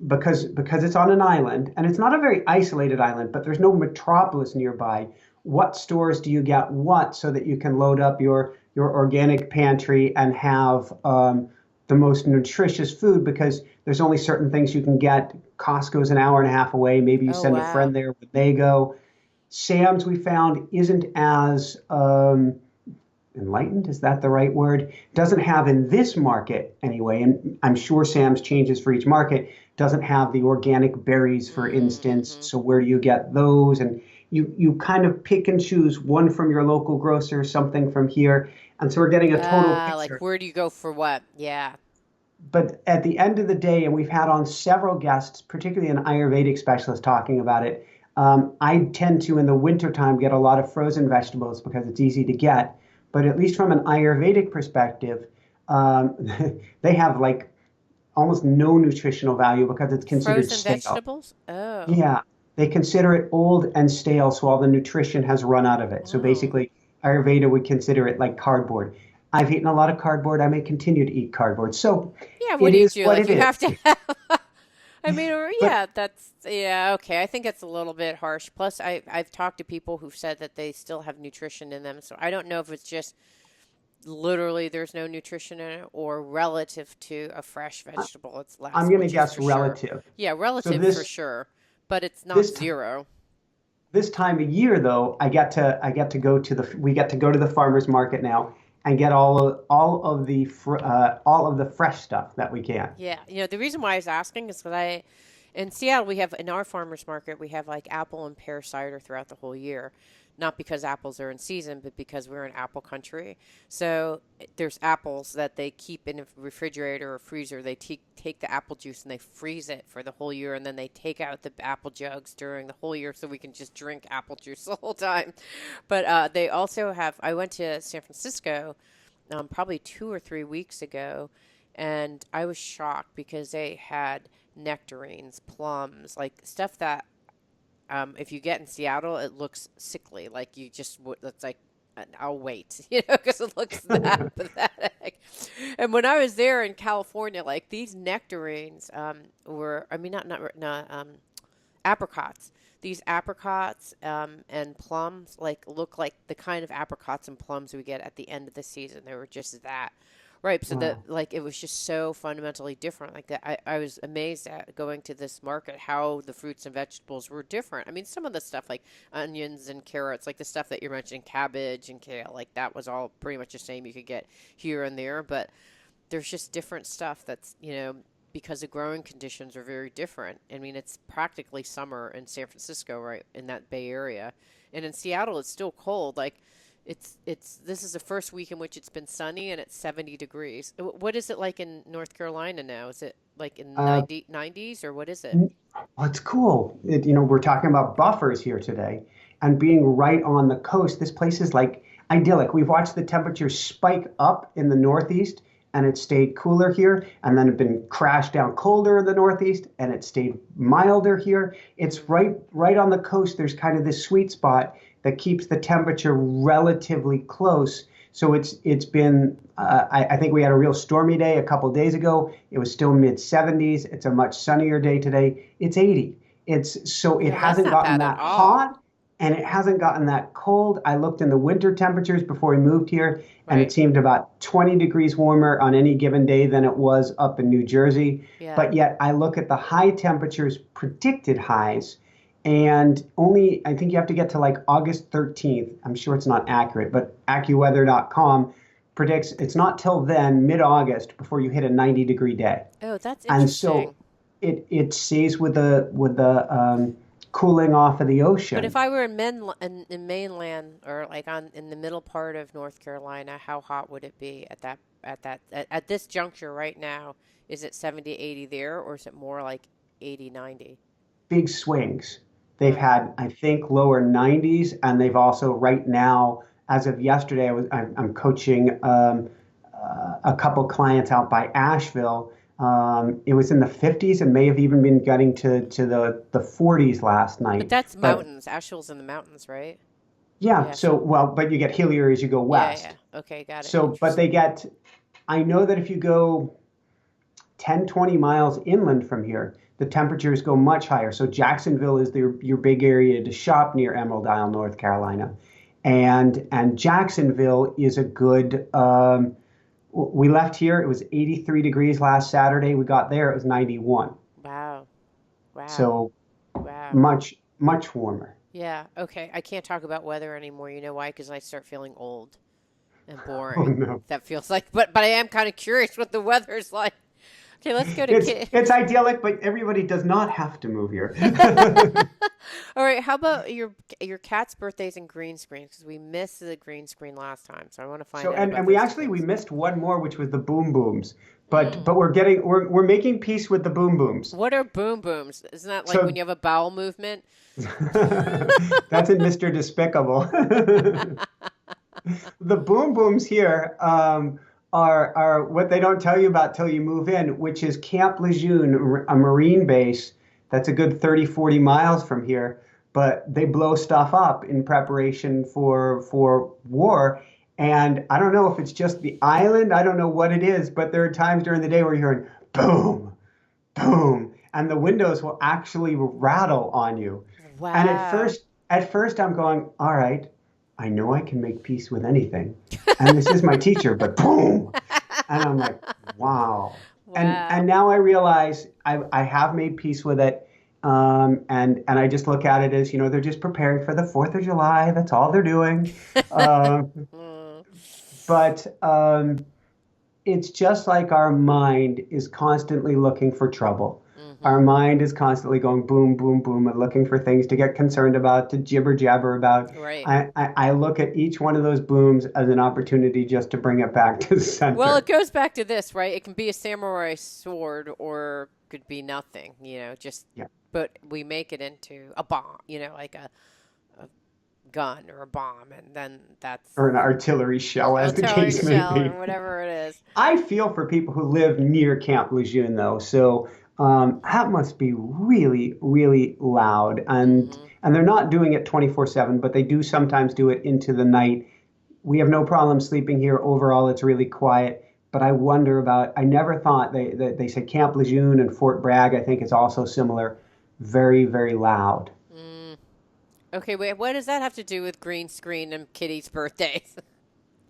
[SPEAKER 1] because it's on an island and it's not a very isolated island, but there's no metropolis nearby. What stores do you get what so that you can load up your organic pantry and have the most nutritious food because there's only certain things you can get. Costco's an hour and a half away. Maybe you
[SPEAKER 2] Oh
[SPEAKER 1] send a
[SPEAKER 2] wow.
[SPEAKER 1] friend there when they go. Sam's we found isn't as enlightened, is that the right word? Doesn't have in this market anyway, and I'm sure Sam's changes for each market, doesn't have the organic berries, for instance.
[SPEAKER 2] Mm-hmm.
[SPEAKER 1] So where do you get those? And you kind of pick and choose one from your local grocer, something from here. And so we're getting a total
[SPEAKER 2] Like
[SPEAKER 1] picture.
[SPEAKER 2] where do you go for what? Yeah.
[SPEAKER 1] But at the end of the day, and we've had on several guests, particularly an Ayurvedic specialist talking about it, I tend to, in the wintertime, get a lot of frozen vegetables because it's easy to get. But at least from an Ayurvedic perspective, um, they have like almost no nutritional value because it's considered
[SPEAKER 2] Frozen
[SPEAKER 1] stale.
[SPEAKER 2] vegetables? Oh.
[SPEAKER 1] Yeah, they consider it old and stale, so all the nutrition has run out of it. So
[SPEAKER 2] Wow.
[SPEAKER 1] basically, Ayurveda would consider it like cardboard. I've eaten a lot of cardboard. I may continue to eat cardboard. So
[SPEAKER 2] Yeah, what
[SPEAKER 1] it
[SPEAKER 2] do you
[SPEAKER 1] is
[SPEAKER 2] do?
[SPEAKER 1] what
[SPEAKER 2] Like
[SPEAKER 1] it
[SPEAKER 2] you
[SPEAKER 1] is.
[SPEAKER 2] have to have I mean, or
[SPEAKER 1] But
[SPEAKER 2] yeah, that's yeah, okay. I think it's a little bit harsh. Plus, I've talked to people who've said that they still have nutrition in them. So I don't know if it's just literally there's no nutrition in it or relative to a fresh
[SPEAKER 1] I-
[SPEAKER 2] vegetable it's
[SPEAKER 1] I'm
[SPEAKER 2] less,
[SPEAKER 1] going to
[SPEAKER 2] which is
[SPEAKER 1] guess
[SPEAKER 2] for sure.
[SPEAKER 1] relative.
[SPEAKER 2] Yeah,
[SPEAKER 1] So
[SPEAKER 2] relative for sure, but it's not
[SPEAKER 1] this
[SPEAKER 2] zero.
[SPEAKER 1] this time of year though, I get to go to the we get to go to the farmers market now and get all of the fresh stuff that we can.
[SPEAKER 2] Yeah, the reason why I was asking is because in Seattle, we have in our farmers market, we have like apple and pear cider throughout the whole year. Not because apples are in season, but because we're in apple country. So there's apples that they keep in a refrigerator or freezer. They take the apple juice and they freeze it for the whole year, and then they take out the apple jugs during the whole year so we can just drink apple juice the whole time. But they also have. I went to San Francisco probably 2 or 3 weeks ago, and I was shocked because they had nectarines, plums, like stuff that if you get in Seattle, it looks sickly. Like you just would. It's like I'll wait, because it looks that pathetic. And when I was there in California, like these nectarines were, I mean, not apricots. These apricots and plums look like the kind of apricots and plums we get at the end of the season. They were just that ripe. So that
[SPEAKER 1] Wow.
[SPEAKER 2] it was just so fundamentally different. Like that, I was amazed at going to this market how the fruits and vegetables were different. I mean, some of the stuff like onions and carrots, like the stuff that you're mentioning, cabbage and kale, like that was all pretty much the same you could get here and there. But there's just different stuff that's because the growing conditions are very different. I mean, it's practically summer in San Francisco, right in that Bay Area, and in Seattle, it's still cold. Like, it's this is the first week in which it's been sunny and it's 70 degrees. What is it like in North Carolina now? Is it like in
[SPEAKER 1] Uh,
[SPEAKER 2] 90s or what is it?
[SPEAKER 1] well, it's cool. We're talking about buffers here today, and being right on the coast. This place is like idyllic. We've watched the temperatures spike up in the Northeast, and it stayed cooler here, and then it been crashed down colder in the Northeast, and it stayed milder here. It's
[SPEAKER 2] Mm.
[SPEAKER 1] right on the coast. There's kind of this sweet spot that keeps the temperature relatively close. So it's been. I think we had a real stormy day a couple days ago. It was still mid 70s. It's a much sunnier day today. It's 80. It
[SPEAKER 2] Yeah, that's
[SPEAKER 1] hasn't
[SPEAKER 2] not
[SPEAKER 1] gotten
[SPEAKER 2] bad at
[SPEAKER 1] that
[SPEAKER 2] all.
[SPEAKER 1] hot and it hasn't gotten that cold. I looked in the winter temperatures before we moved here, and it
[SPEAKER 2] Right.
[SPEAKER 1] seemed about 20 degrees warmer on any given day than it was up in New Jersey.
[SPEAKER 2] Yeah.
[SPEAKER 1] But yet I look at the high temperatures, predicted highs, and only I think you have to get to like August 13th. I'm sure it's not accurate, but AccuWeather.com predicts it's not till then, mid-August, before you hit a 90-degree day.
[SPEAKER 2] Oh, that's
[SPEAKER 1] And so
[SPEAKER 2] interesting.
[SPEAKER 1] it stays with the cooling off of the
[SPEAKER 2] But if
[SPEAKER 1] ocean.
[SPEAKER 2] I were in mainland or like on in the middle part of North Carolina, how hot would it be at this juncture right now? Is it 70, 80 there, or is it more like 80, 90?
[SPEAKER 1] Big swings. They've
[SPEAKER 2] Mm.
[SPEAKER 1] had, I think, lower 90s, and they've also right now, as of yesterday, I'm coaching a couple clients out by Asheville. It was in the 50s and may have even been getting to the 40s last
[SPEAKER 2] But
[SPEAKER 1] night.
[SPEAKER 2] that's
[SPEAKER 1] But
[SPEAKER 2] mountains. Asheville's in the mountains, right?
[SPEAKER 1] yeah,
[SPEAKER 2] Yeah,
[SPEAKER 1] so
[SPEAKER 2] so
[SPEAKER 1] well, but you get hillier as you go
[SPEAKER 2] yeah, yeah.
[SPEAKER 1] west.
[SPEAKER 2] Okay, got it.
[SPEAKER 1] So, but they
[SPEAKER 2] Interesting.
[SPEAKER 1] get, I know that if you go 10, 20 miles inland from here, the temperatures go much higher. So Jacksonville is your big area to shop near Emerald Isle, North Carolina. And Jacksonville is a good, we left here, it was 83 degrees last Saturday. We got there, it was 91.
[SPEAKER 2] Wow. Wow.
[SPEAKER 1] So
[SPEAKER 2] Wow.
[SPEAKER 1] much warmer.
[SPEAKER 2] Yeah. Okay. I can't talk about weather anymore. You know why? Because I start feeling old and
[SPEAKER 1] Oh
[SPEAKER 2] boring.
[SPEAKER 1] no.
[SPEAKER 2] That feels like, but I am kind of curious what the weather's like. Okay, let's go to kid.
[SPEAKER 1] It's idyllic, but everybody does not have to move here.
[SPEAKER 2] All right, how about your cat's birthdays and green screens? Because we missed the green screen last time, so I want to find
[SPEAKER 1] So
[SPEAKER 2] out
[SPEAKER 1] and
[SPEAKER 2] about
[SPEAKER 1] we
[SPEAKER 2] those two
[SPEAKER 1] actually we
[SPEAKER 2] things.
[SPEAKER 1] missed one more, which was the boom booms. But
[SPEAKER 2] Mm.
[SPEAKER 1] we're making peace with the boom booms.
[SPEAKER 2] What are boom booms? Isn't that like when
[SPEAKER 1] So
[SPEAKER 2] you have a bowel movement?
[SPEAKER 1] that's in Mr. Despicable. The boom booms here are what they don't tell you about till you move in, which is Camp Lejeune, a Marine base that's a good 30, 40 miles from here. But they blow stuff up in preparation for war. And I don't know if it's just the island, I don't know what it is, but there are times during the day where you're hearing boom, boom, and the windows will actually rattle on you. And
[SPEAKER 2] Wow.
[SPEAKER 1] at first I'm going, all right, I know I can make peace with anything. And this is my teacher, but boom. And I'm like, wow. And
[SPEAKER 2] Wow.
[SPEAKER 1] now I realize I have made peace with it. And I just look at it as, they're just preparing for the 4th of July. That's all they're doing. Um,
[SPEAKER 2] Mm,
[SPEAKER 1] but it's just like our mind is constantly looking for trouble. Our
[SPEAKER 2] mm-hmm.
[SPEAKER 1] mind is constantly going boom, boom, boom, and looking for things to get concerned about, to jibber jabber about.
[SPEAKER 2] Right.
[SPEAKER 1] I look at each one of those booms as an opportunity just to bring it back to the
[SPEAKER 2] Well, it
[SPEAKER 1] center.
[SPEAKER 2] goes back to this, right? It can be a samurai sword or could be nothing, just
[SPEAKER 1] Yeah.
[SPEAKER 2] but we make it into a bomb, like a gun or a bomb, and then that's
[SPEAKER 1] Or an artillery shell, as the
[SPEAKER 2] artillery
[SPEAKER 1] case may
[SPEAKER 2] shell
[SPEAKER 1] be.
[SPEAKER 2] or whatever it is.
[SPEAKER 1] I feel for people who live near Camp Lejeune, though. So that must be really, really loud.
[SPEAKER 2] Mm-hmm.
[SPEAKER 1] And they're not doing it 24/7, but they do sometimes do it into the night. We have no problem sleeping here. Overall, it's really quiet. But I wonder about, I never thought they said Camp Lejeune and Fort Bragg, I think is also similar. Very, very loud.
[SPEAKER 2] Mm. Okay, wait, what does that have to do with green screen and Kitty's birthdays?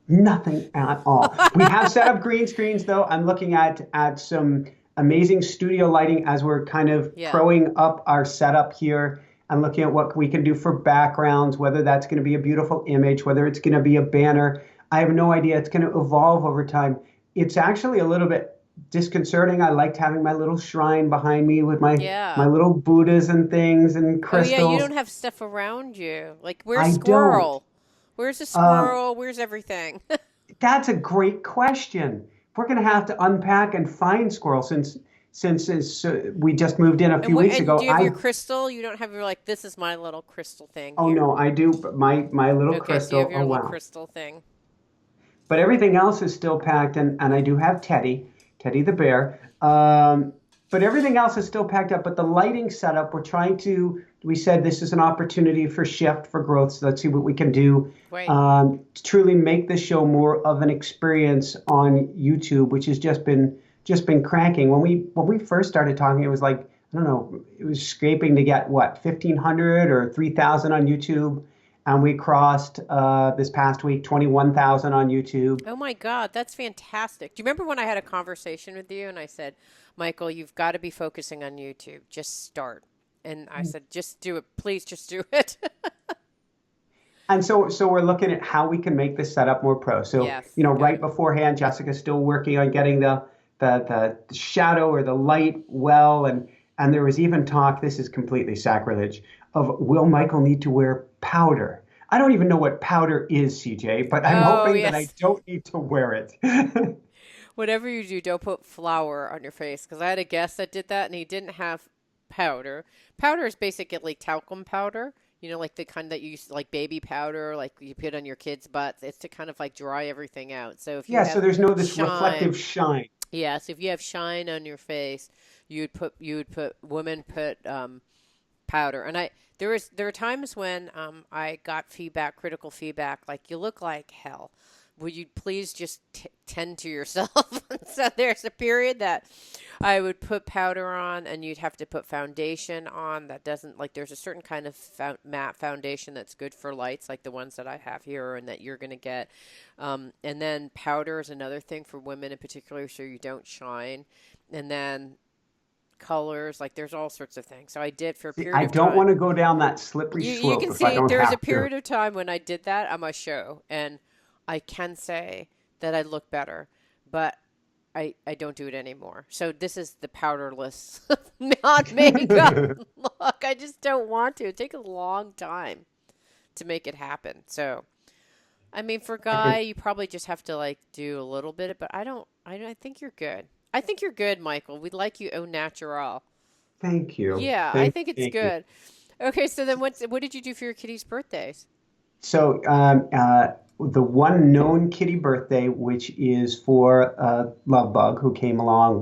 [SPEAKER 1] Nothing at all. We have set up green screens though. I'm looking at some amazing studio lighting as we're kind of
[SPEAKER 2] Yeah.
[SPEAKER 1] proing up our setup here. I'm looking at what we can do for backgrounds, whether that's going to be a beautiful image, whether it's going to be a banner. I have no idea. It's going to evolve over time. It's actually a little bit disconcerting. I liked having my little shrine behind me with my
[SPEAKER 2] Yeah.
[SPEAKER 1] little Buddhas and things and
[SPEAKER 2] Oh yeah, you
[SPEAKER 1] crystals.
[SPEAKER 2] don't have stuff around you. Like where's
[SPEAKER 1] I don't.
[SPEAKER 2] squirrel? Where's the
[SPEAKER 1] Um,
[SPEAKER 2] squirrel? Where's everything?
[SPEAKER 1] That's a great question. We're going to have to unpack and find squirrel since we just moved in a
[SPEAKER 2] And
[SPEAKER 1] few
[SPEAKER 2] what?
[SPEAKER 1] weeks
[SPEAKER 2] And do
[SPEAKER 1] ago.
[SPEAKER 2] you have your crystal? You don't have your like this is my little crystal thing
[SPEAKER 1] Oh
[SPEAKER 2] here.
[SPEAKER 1] no, I do. But my little
[SPEAKER 2] Okay, so you have
[SPEAKER 1] crystal.
[SPEAKER 2] your
[SPEAKER 1] Oh
[SPEAKER 2] little
[SPEAKER 1] wow.
[SPEAKER 2] crystal thing.
[SPEAKER 1] But everything else is still packed, and I do have Teddy the bear. But everything else is still packed up. But the lighting setup, we said this is an opportunity for shift, for growth. So let's see what we can do
[SPEAKER 2] Right.
[SPEAKER 1] to truly make the show more of an experience on YouTube, which has just been cranking. When we first started talking, it was like, I don't know, it was scraping to get what, 1,500 or 3,000 on YouTube. And we crossed this past week 21,000 on YouTube.
[SPEAKER 2] Oh my God, that's fantastic. Do you remember when I had a conversation with you and I said, Michael, you've got to be focusing on YouTube. Just start. And I said, just do it. Please just do it.
[SPEAKER 1] And so we're looking at how we can make this setup more pro. So,
[SPEAKER 2] Yes,
[SPEAKER 1] right
[SPEAKER 2] good.
[SPEAKER 1] beforehand, Jessica's still working on getting the shadow or the light well. And there was even talk, this is completely sacrilege, of will Michael need to wear powder? I don't even know what powder is, CJ, but I'm
[SPEAKER 2] Oh,
[SPEAKER 1] hoping that I
[SPEAKER 2] yes.
[SPEAKER 1] don't need to wear it.
[SPEAKER 2] Whatever you do, don't put flour on your face because I had a guest that did that and he didn't have powder. Powder is basically talcum powder. Like the kind that you use, like baby powder, like you put on your kids' butts. It's to kind of like dry everything out. So if you
[SPEAKER 1] Yeah, so
[SPEAKER 2] have
[SPEAKER 1] there's no this
[SPEAKER 2] shine,
[SPEAKER 1] reflective shine.
[SPEAKER 2] yes, if you have shine on your face, you would put women put powder. And there are times when I got feedback, critical feedback, like you look like hell. Would you please just tend to yourself? So there's a period that I would put powder on, and you'd have to put foundation on that doesn't like. There's a certain kind of matte foundation that's good for lights, like the ones that I have here and that you're gonna get. And then powder is another thing for women in particular, so you don't shine. And then colors, like there's all sorts of things. So I did for a
[SPEAKER 1] See,
[SPEAKER 2] period
[SPEAKER 1] I
[SPEAKER 2] of
[SPEAKER 1] don't
[SPEAKER 2] time.
[SPEAKER 1] want to go down that slippery
[SPEAKER 2] You
[SPEAKER 1] slope
[SPEAKER 2] can
[SPEAKER 1] if I
[SPEAKER 2] see
[SPEAKER 1] don't
[SPEAKER 2] there was a
[SPEAKER 1] have to.
[SPEAKER 2] period of time when I did that on my show, and I can say that I look better, but I don't do it anymore. So this is the powderless, not makeup look. I just don't want to. It takes a long time to make it happen. So I mean, for
[SPEAKER 1] I
[SPEAKER 2] guy,
[SPEAKER 1] can
[SPEAKER 2] you probably just have to like do a little bit, but I think you're good. I think you're good, Michael. We'd like you au natural.
[SPEAKER 1] thank you.
[SPEAKER 2] Yeah, I
[SPEAKER 1] Thank
[SPEAKER 2] think it's
[SPEAKER 1] thank you.
[SPEAKER 2] good. Okay, so then what did you do for your kitty's birthdays?
[SPEAKER 1] So the one known kitty birthday, which is for Love Bug, who came along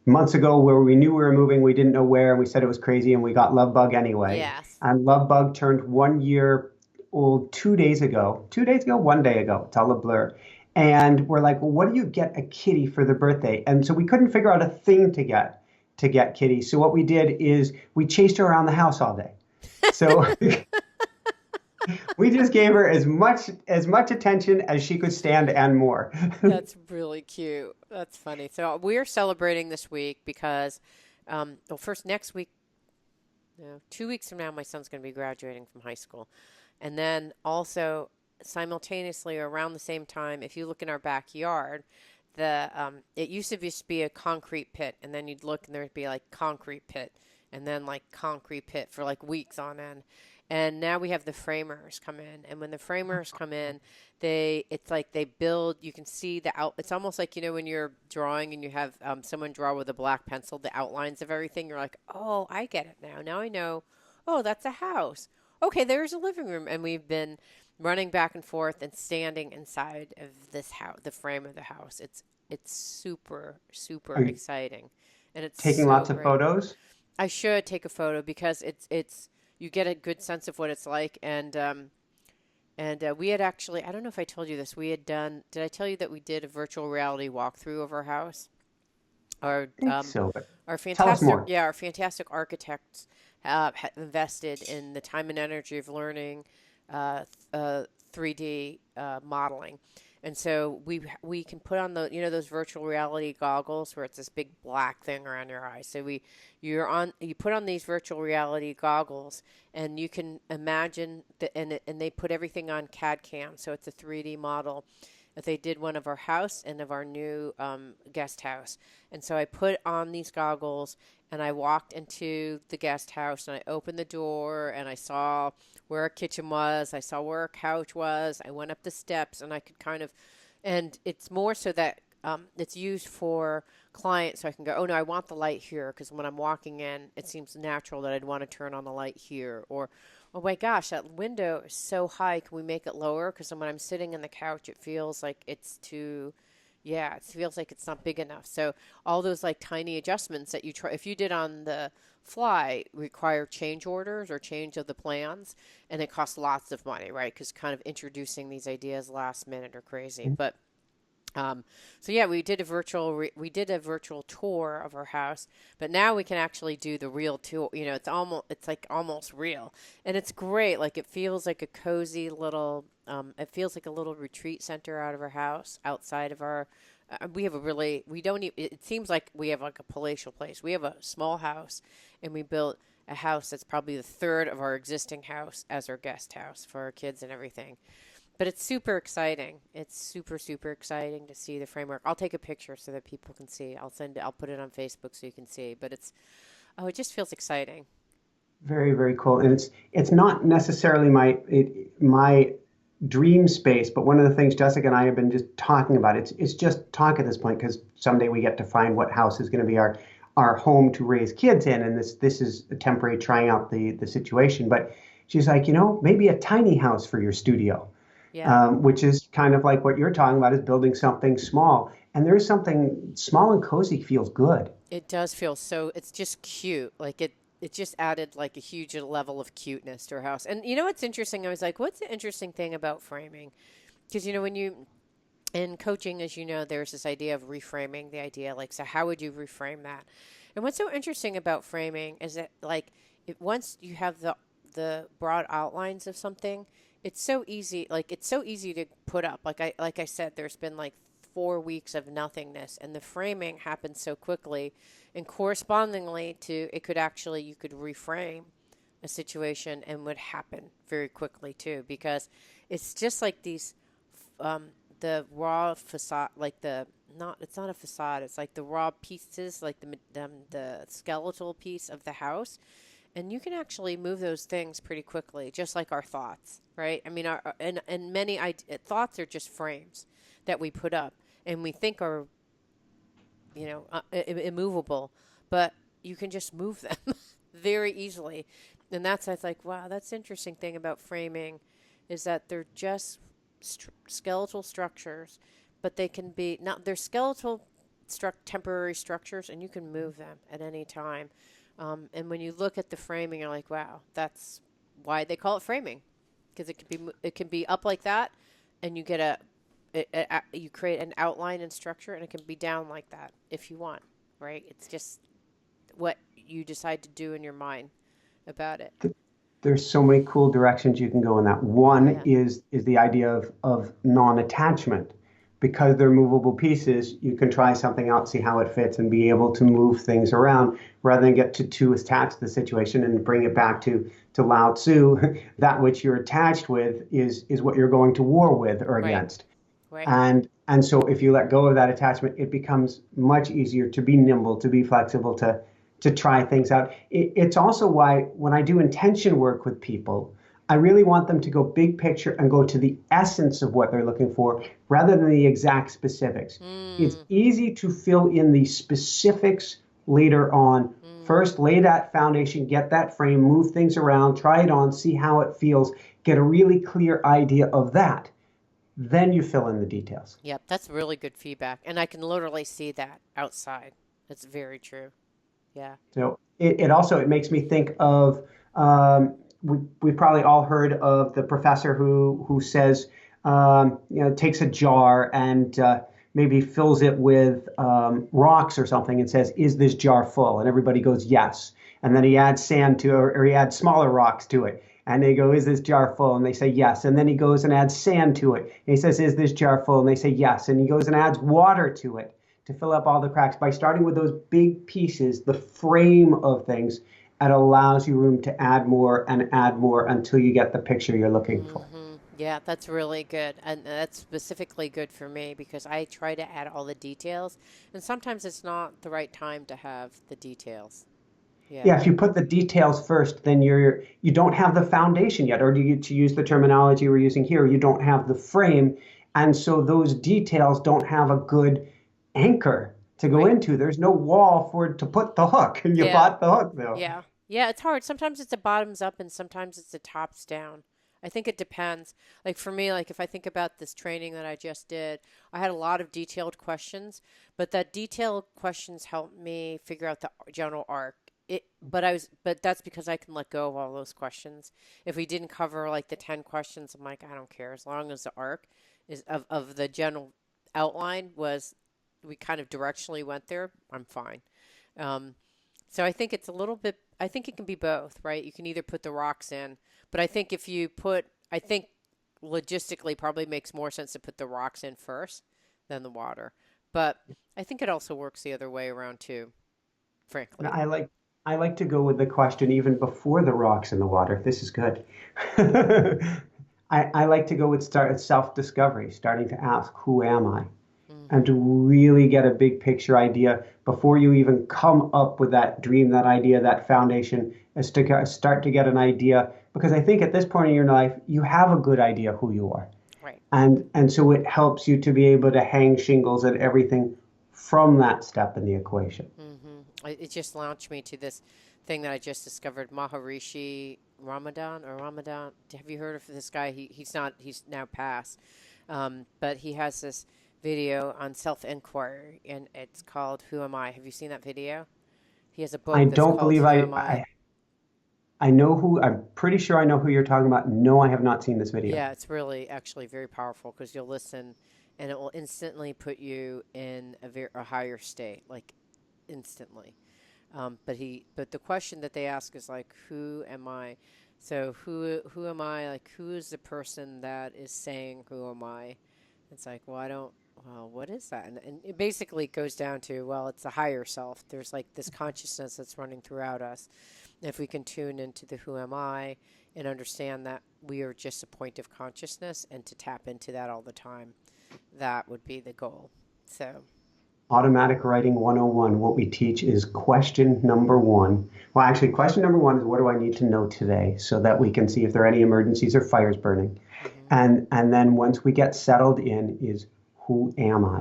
[SPEAKER 1] months ago, where we knew we were moving, we didn't know where, and we said it was crazy, and we got Love Bug anyway.
[SPEAKER 2] Yes.
[SPEAKER 1] And Love Bug turned 1 year old 2 days ago. 2 days ago, one day ago. It's all a blur. And we're like, well, what do you get a kitty for their birthday? And so we couldn't figure out a thing to get Kitty. So what we did is we chased her around the house all day. So we just gave her as much attention as she could stand and more.
[SPEAKER 2] That's really cute. That's funny. So we're celebrating this week because, well, first next week, no, 2 weeks from now, my son's going to be graduating from high school. And then also simultaneously or around the same time, if you look in our backyard, it used to just be a concrete pit, and then you'd look and there'd be like concrete pit, and then like concrete pit for like weeks on end. And now we have the framers come in, and when the framers come in, it's like they build. You can see the out. It's almost like when you're drawing and you have someone draw with a black pencil the outlines of everything. You're like, oh, I get it now. Now I know. Oh, that's a house. Okay, there's a living room, and we've been running back and forth and standing inside of this house, the frame of the house. It's super super
[SPEAKER 1] Are you
[SPEAKER 2] exciting, and it's
[SPEAKER 1] taking
[SPEAKER 2] so
[SPEAKER 1] lots of
[SPEAKER 2] great.
[SPEAKER 1] photos?
[SPEAKER 2] I should take a photo because it's you get a good sense of what it's like, and we had actually, I don't know if I told you this, we had done. Did I tell you that we did a virtual reality walkthrough of our house? Our
[SPEAKER 1] I think so, but
[SPEAKER 2] our
[SPEAKER 1] tell us
[SPEAKER 2] fantastic,
[SPEAKER 1] more.
[SPEAKER 2] yeah, our fantastic architects invested in the time and energy of learning 3D modeling. And so we can put on those virtual reality goggles where it's this big black thing around your eyes. So you put on these virtual reality goggles, and you can imagine and they put everything on CAD CAM, so it's a 3D model. If they did one of our house and of our new guest house. And so I put on these goggles and I walked into the guest house and I opened the door and I saw where our kitchen was. I saw where our couch was. I went up the steps and I could and it's more so that it's used for clients, so I can go, oh no, I want the light here, because when I'm walking in, it seems natural that I'd want to turn on the light here. Or, oh my gosh, that window is so high. Can we make it lower? Because when I'm sitting in the couch, it feels like it's too, yeah, it feels like it's not big enough. So all those like tiny adjustments that you try, if you did on the fly, require change orders or change of the plans, and it costs lots of money, right? Because kind of introducing these ideas last minute are crazy. But so yeah, we did a virtual tour of our house, but now we can actually do the real tour. It's like almost real, and it's great. Like it feels like a cozy little. It feels like a little retreat center out of our house, outside of our. We have a really. We don't. It seems like we have like a palatial place. We have a small house, and we built a house that's probably the third of our existing house as our guest house for our kids and everything. But it's super exciting. It's super, super exciting to see the framework. I'll take a picture so that people can see. I'll put it on Facebook so you can see. But it just feels exciting.
[SPEAKER 1] Very, very cool. And it's not necessarily my dream space, but one of the things Jessica and I have been just talking about, it's just talk at this point, because someday we get to find what house is going to be our home to raise kids in, and this is a temporary trying out the situation. But she's like, maybe a tiny house for your studio,
[SPEAKER 2] Yeah.
[SPEAKER 1] which is kind of like what you're talking about, is building something small. And there's something small and cozy feels good.
[SPEAKER 2] It does feel so, it's just cute. Like it just added like a huge level of cuteness to our house. And you know what's interesting? I was like, what's the interesting thing about framing? Because when you in coaching, as you know, there's this idea of reframing the idea. Like, so how would you reframe that? And what's so interesting about framing is that like once you have the broad outlines of something, it's so easy. Like it's so easy to put up. Like I said, there's been like 4 weeks of nothingness, and the framing happens so quickly, and correspondingly to it could actually you could reframe a situation and would happen very quickly too, because it's just like these the raw facade, like the not it's not a facade, it's like the raw pieces, like the skeletal piece of the house, and you can actually move those things pretty quickly, just like our thoughts, right? I mean, and many thoughts are just frames that we put up and we think are, immovable, but you can just move them very easily. And that's, I was like, wow, that's the interesting thing about framing, is that they're just skeletal structures, but they can be not, they're skeletal temporary structures, and you can move them at any time. And when you look at the framing, you're like, wow, that's why they call it framing. because it can be up like that, and you get you create an outline and structure, and it can be down like that if you want, right? It's just what you decide to do in your mind about it.
[SPEAKER 1] There's so many cool directions you can go in that. One
[SPEAKER 2] Yeah.
[SPEAKER 1] is the idea of non-attachment. Because they're movable pieces, you can try something out, see how it fits, and be able to move things around rather than get too attached to the situation and bring it back to Lao Tzu. That which you're attached with is what you're going to war with or
[SPEAKER 2] Right.
[SPEAKER 1] against.
[SPEAKER 2] Right.
[SPEAKER 1] And so if you let go of that attachment, it becomes much easier to be nimble, to be flexible, to try things out. It's also why when I do intention work with people, I really want them to go big picture and go to the essence of what they're looking for rather than the exact specifics. It's
[SPEAKER 2] Mm.
[SPEAKER 1] easy to fill in the specifics later on.
[SPEAKER 2] Mm.
[SPEAKER 1] First, lay that foundation, get that frame, move things around, try it on, see how it feels, get a really clear idea of that. Then you fill in the details.
[SPEAKER 2] Yep, that's really good feedback, and I can literally see that outside. That's very true. Yeah.
[SPEAKER 1] So it also it makes me think of we've probably all heard of the professor who says takes a jar and maybe fills it with rocks or something and says, "Is this jar full?" And everybody goes, "Yes." And then he adds sand to it, or he adds smaller rocks to it. And they go, "Is this jar full?" And they say, "Yes." And then he goes and adds sand to it. And he says, "Is this jar full?" And they say, "Yes." And he goes and adds water to it to fill up all the cracks. By starting with those big pieces, the frame of things, it allows you room to add more until you get the picture you're looking for.
[SPEAKER 2] Yeah, that's really good. And that's specifically good for me because I try to add all the details, and sometimes it's not the right time to have the details. Yeah.
[SPEAKER 1] Yeah, if you put the details first, then you don't have the foundation yet, or do you, to use the terminology we're using here, you don't have the frame, and so those details don't have a good anchor to go
[SPEAKER 2] Right.
[SPEAKER 1] into. There's no wall for to put the hook, and you
[SPEAKER 2] Yeah.
[SPEAKER 1] bought the hook though.
[SPEAKER 2] Yeah. Yeah, it's hard. Sometimes it's a bottoms up and sometimes it's a tops down. I think it depends. Like for me, like if I think about this training that I just did, I had a lot of detailed questions, but that detailed questions helped me figure out the general arc. But that's because I can let go of all those questions. If we didn't cover like the 10 questions, I'm like, I don't care. As long as the arc is of the general outline was, we kind of directionally went there, I'm fine. Um, so I think it's a little bit, I think it can be both, right? You can either put the rocks in, but I think if you put, I think logistically probably makes more sense to put the rocks in first than the water. But I think it also works the other way around too,
[SPEAKER 1] And
[SPEAKER 2] frankly.
[SPEAKER 1] I like to go with the question even before the rocks in the water. This is good. I like to go with start self-discovery, starting to ask, who am I? And to
[SPEAKER 2] Mm-hmm.
[SPEAKER 1] really get a big picture idea before you even come up with that dream, that idea, that foundation, is to start to get an idea. Because I think at this point in your life, you have a good idea who you are.
[SPEAKER 2] Right.
[SPEAKER 1] And so it helps you to be able to hang shingles and everything from that step in the equation.
[SPEAKER 2] It just launched me to this thing that I just discovered, Maharishi Ramadan or Ramadan. Have you heard of this guy? He's not, he's now passed. But he has this video on self inquiry and it's called Who Am I? Have you seen that video? He has a
[SPEAKER 1] I
[SPEAKER 2] book that's
[SPEAKER 1] don't
[SPEAKER 2] called
[SPEAKER 1] believe
[SPEAKER 2] Who Am I?
[SPEAKER 1] I know who, I'm pretty sure I know who you're talking about. No, I have not seen this video.
[SPEAKER 2] Yeah, it's really actually very powerful because you'll listen and it will instantly put you in a higher state, like instantly. But the question that they ask is like, who am I? So who am I? Like, who is the person that is saying, who am I? It's like, well, I don't. Well, what is that? And it basically goes down to, well, it's a higher self. There's like this consciousness that's running throughout us. If we can tune into the who am I and understand that we are just a point of consciousness and to tap into that all the time, that would be the goal. So,
[SPEAKER 1] Automatic Writing 101, what we teach is question number one. Well, actually, question number one is what do I need to know today so that we can see if there are any emergencies or fires burning.
[SPEAKER 2] hmm
[SPEAKER 1] And then once we get settled in is who am I?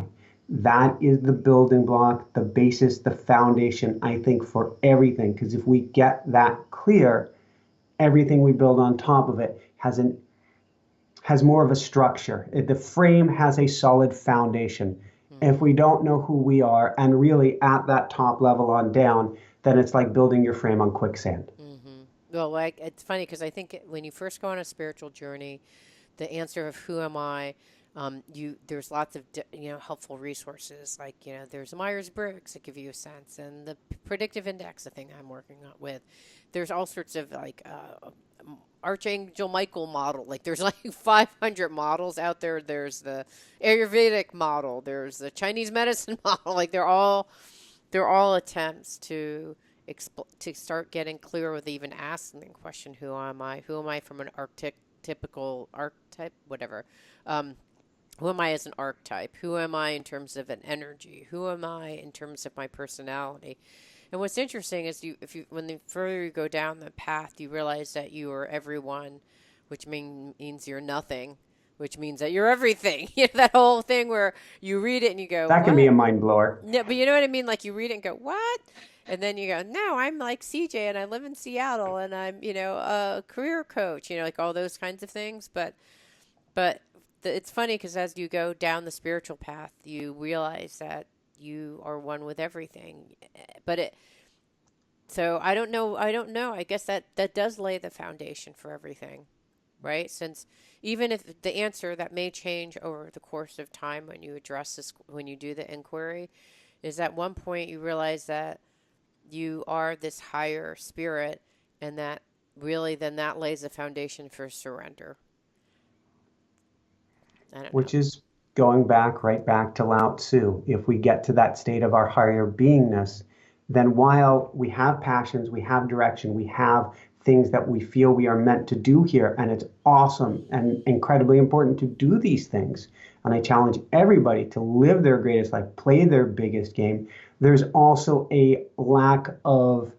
[SPEAKER 1] That is the building block, the basis, the foundation, I think, for everything. Because if we get that clear, everything we build on top of it has more of a structure. The frame has a solid foundation. If
[SPEAKER 2] hmm
[SPEAKER 1] we don't know who we are and really at that top level on down, then it's like building your frame on quicksand.
[SPEAKER 2] hmm Well, like it's funny because I think when you first go on a spiritual journey, the answer of who am I, there's lots of helpful resources like there's Myers Briggs that give you a sense, and the predictive index, the thing I'm working on with. There's all sorts of like Archangel Michael model. Like there's like 500 models out there. There's the Ayurvedic model. There's the Chinese medicine model. Like they're all attempts to to start getting clear with even asking the question, who am I? Who am I from an typical archetype, whatever. Who am I as an archetype? Who am I in terms of an energy? Who am I in terms of my personality? And what's interesting is when the further you go down the path, you realize that you are everyone, which means you're nothing, which means that you're everything. That whole thing where you read it and you go,
[SPEAKER 1] that can
[SPEAKER 2] what?
[SPEAKER 1] be a mind blower.
[SPEAKER 2] Yeah, but you know what I mean? Like you read it and go, what? And then you go, no, I'm like CJ and I live in Seattle and I'm, a career coach, like all those kinds of things. But it's funny because as you go down the spiritual path, you realize that you are one with everything. So I don't know. I guess that does lay the foundation for everything, right? Since even if the answer that may change over the course of time when you address this, when you do the inquiry, is at one point you realize that you are this higher spirit, and that really then that lays a foundation for surrender.
[SPEAKER 1] Which is going right back to Lao Tzu. If we get to that state of our higher beingness, then while we have passions, we have direction, we have things that we feel we are meant to do here, and it's awesome and incredibly important to do these things. And I challenge everybody to live their greatest life, play their biggest game. There's also a lack of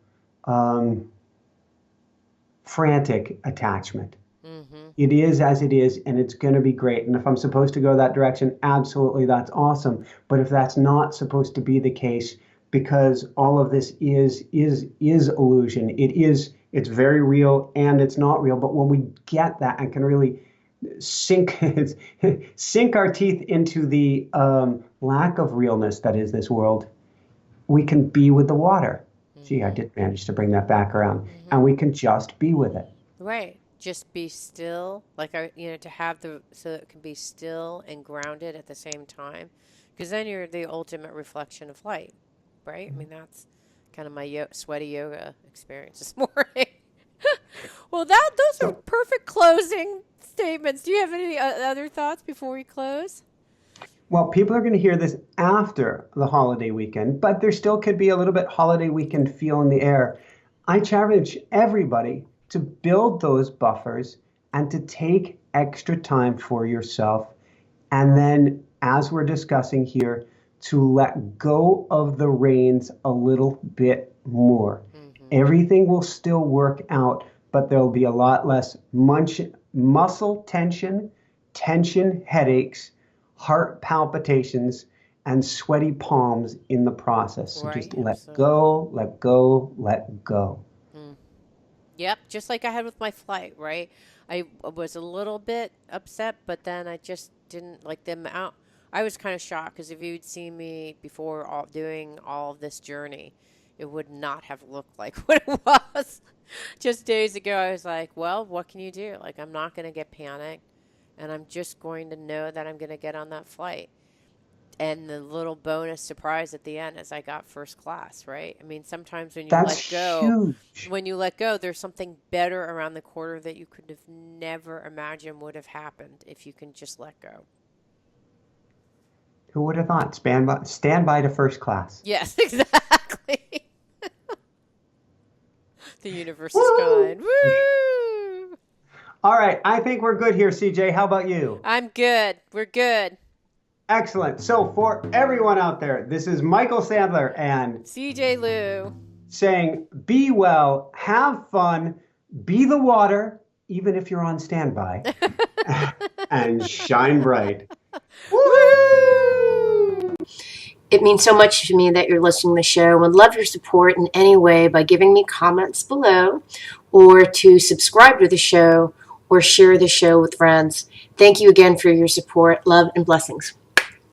[SPEAKER 1] frantic attachment. Mm-hmm. It is as it is, and it's going to be great. And if I'm supposed to go that direction, absolutely, that's awesome. But if that's not supposed to be the case, because all of this is illusion, it's very real and it's not real. But when we get that and can really sink our teeth into the lack of realness that is this world, we can be with the water. Mm-hmm. Gee, I did manage to bring that back around. Mm-hmm. And we can just be with it.
[SPEAKER 2] Right. Just be still, like, to have so it can be still and grounded at the same time. Because then you're the ultimate reflection of light, right? I mean, that's kind of my sweaty yoga experience this morning. Well, those are perfect closing statements. Do you have any other thoughts before we close?
[SPEAKER 1] Well, people are going to hear this after the holiday weekend, but there still could be a little bit holiday weekend feel in the air. I challenge everybody to build those buffers and to take extra time for yourself. And then, as we're discussing here, to let go of the reins a little bit more. Mm-hmm. Everything will still work out, but there'll be a lot less muscle tension, headaches, heart palpitations, and sweaty palms in the process. So just let go, let go, let go.
[SPEAKER 2] Yep, just like I had with my flight, right? I was a little bit upset, but then I just didn't like them out. I was kind of shocked because if you'd seen me before doing all of this journey, it would not have looked like what it was. Just days ago, I was like, well, what can you do? Like, I'm not going to get panicked, and I'm just going to know that I'm going to get on that flight. And the little bonus surprise at the end is I got first class, right? I mean, sometimes when you let go, there's something better around the corner that you could have never imagined would have happened if you can just let go.
[SPEAKER 1] Who would have thought? Stand by to first class.
[SPEAKER 2] Yes, exactly. The universe is kind. Woo!
[SPEAKER 1] All right, I think we're good here, CJ. How about you?
[SPEAKER 2] I'm good. We're good.
[SPEAKER 1] Excellent. So for everyone out there, this is Michael Sandler and
[SPEAKER 2] CJ Liu
[SPEAKER 1] saying, be well, have fun, be the water, even if you're on standby, and shine bright.
[SPEAKER 3] Woo! It means so much to me that you're listening to the show. I would love your support in any way by giving me comments below, or to subscribe to the show, or share the show with friends. Thank you again for your support. Love and blessings.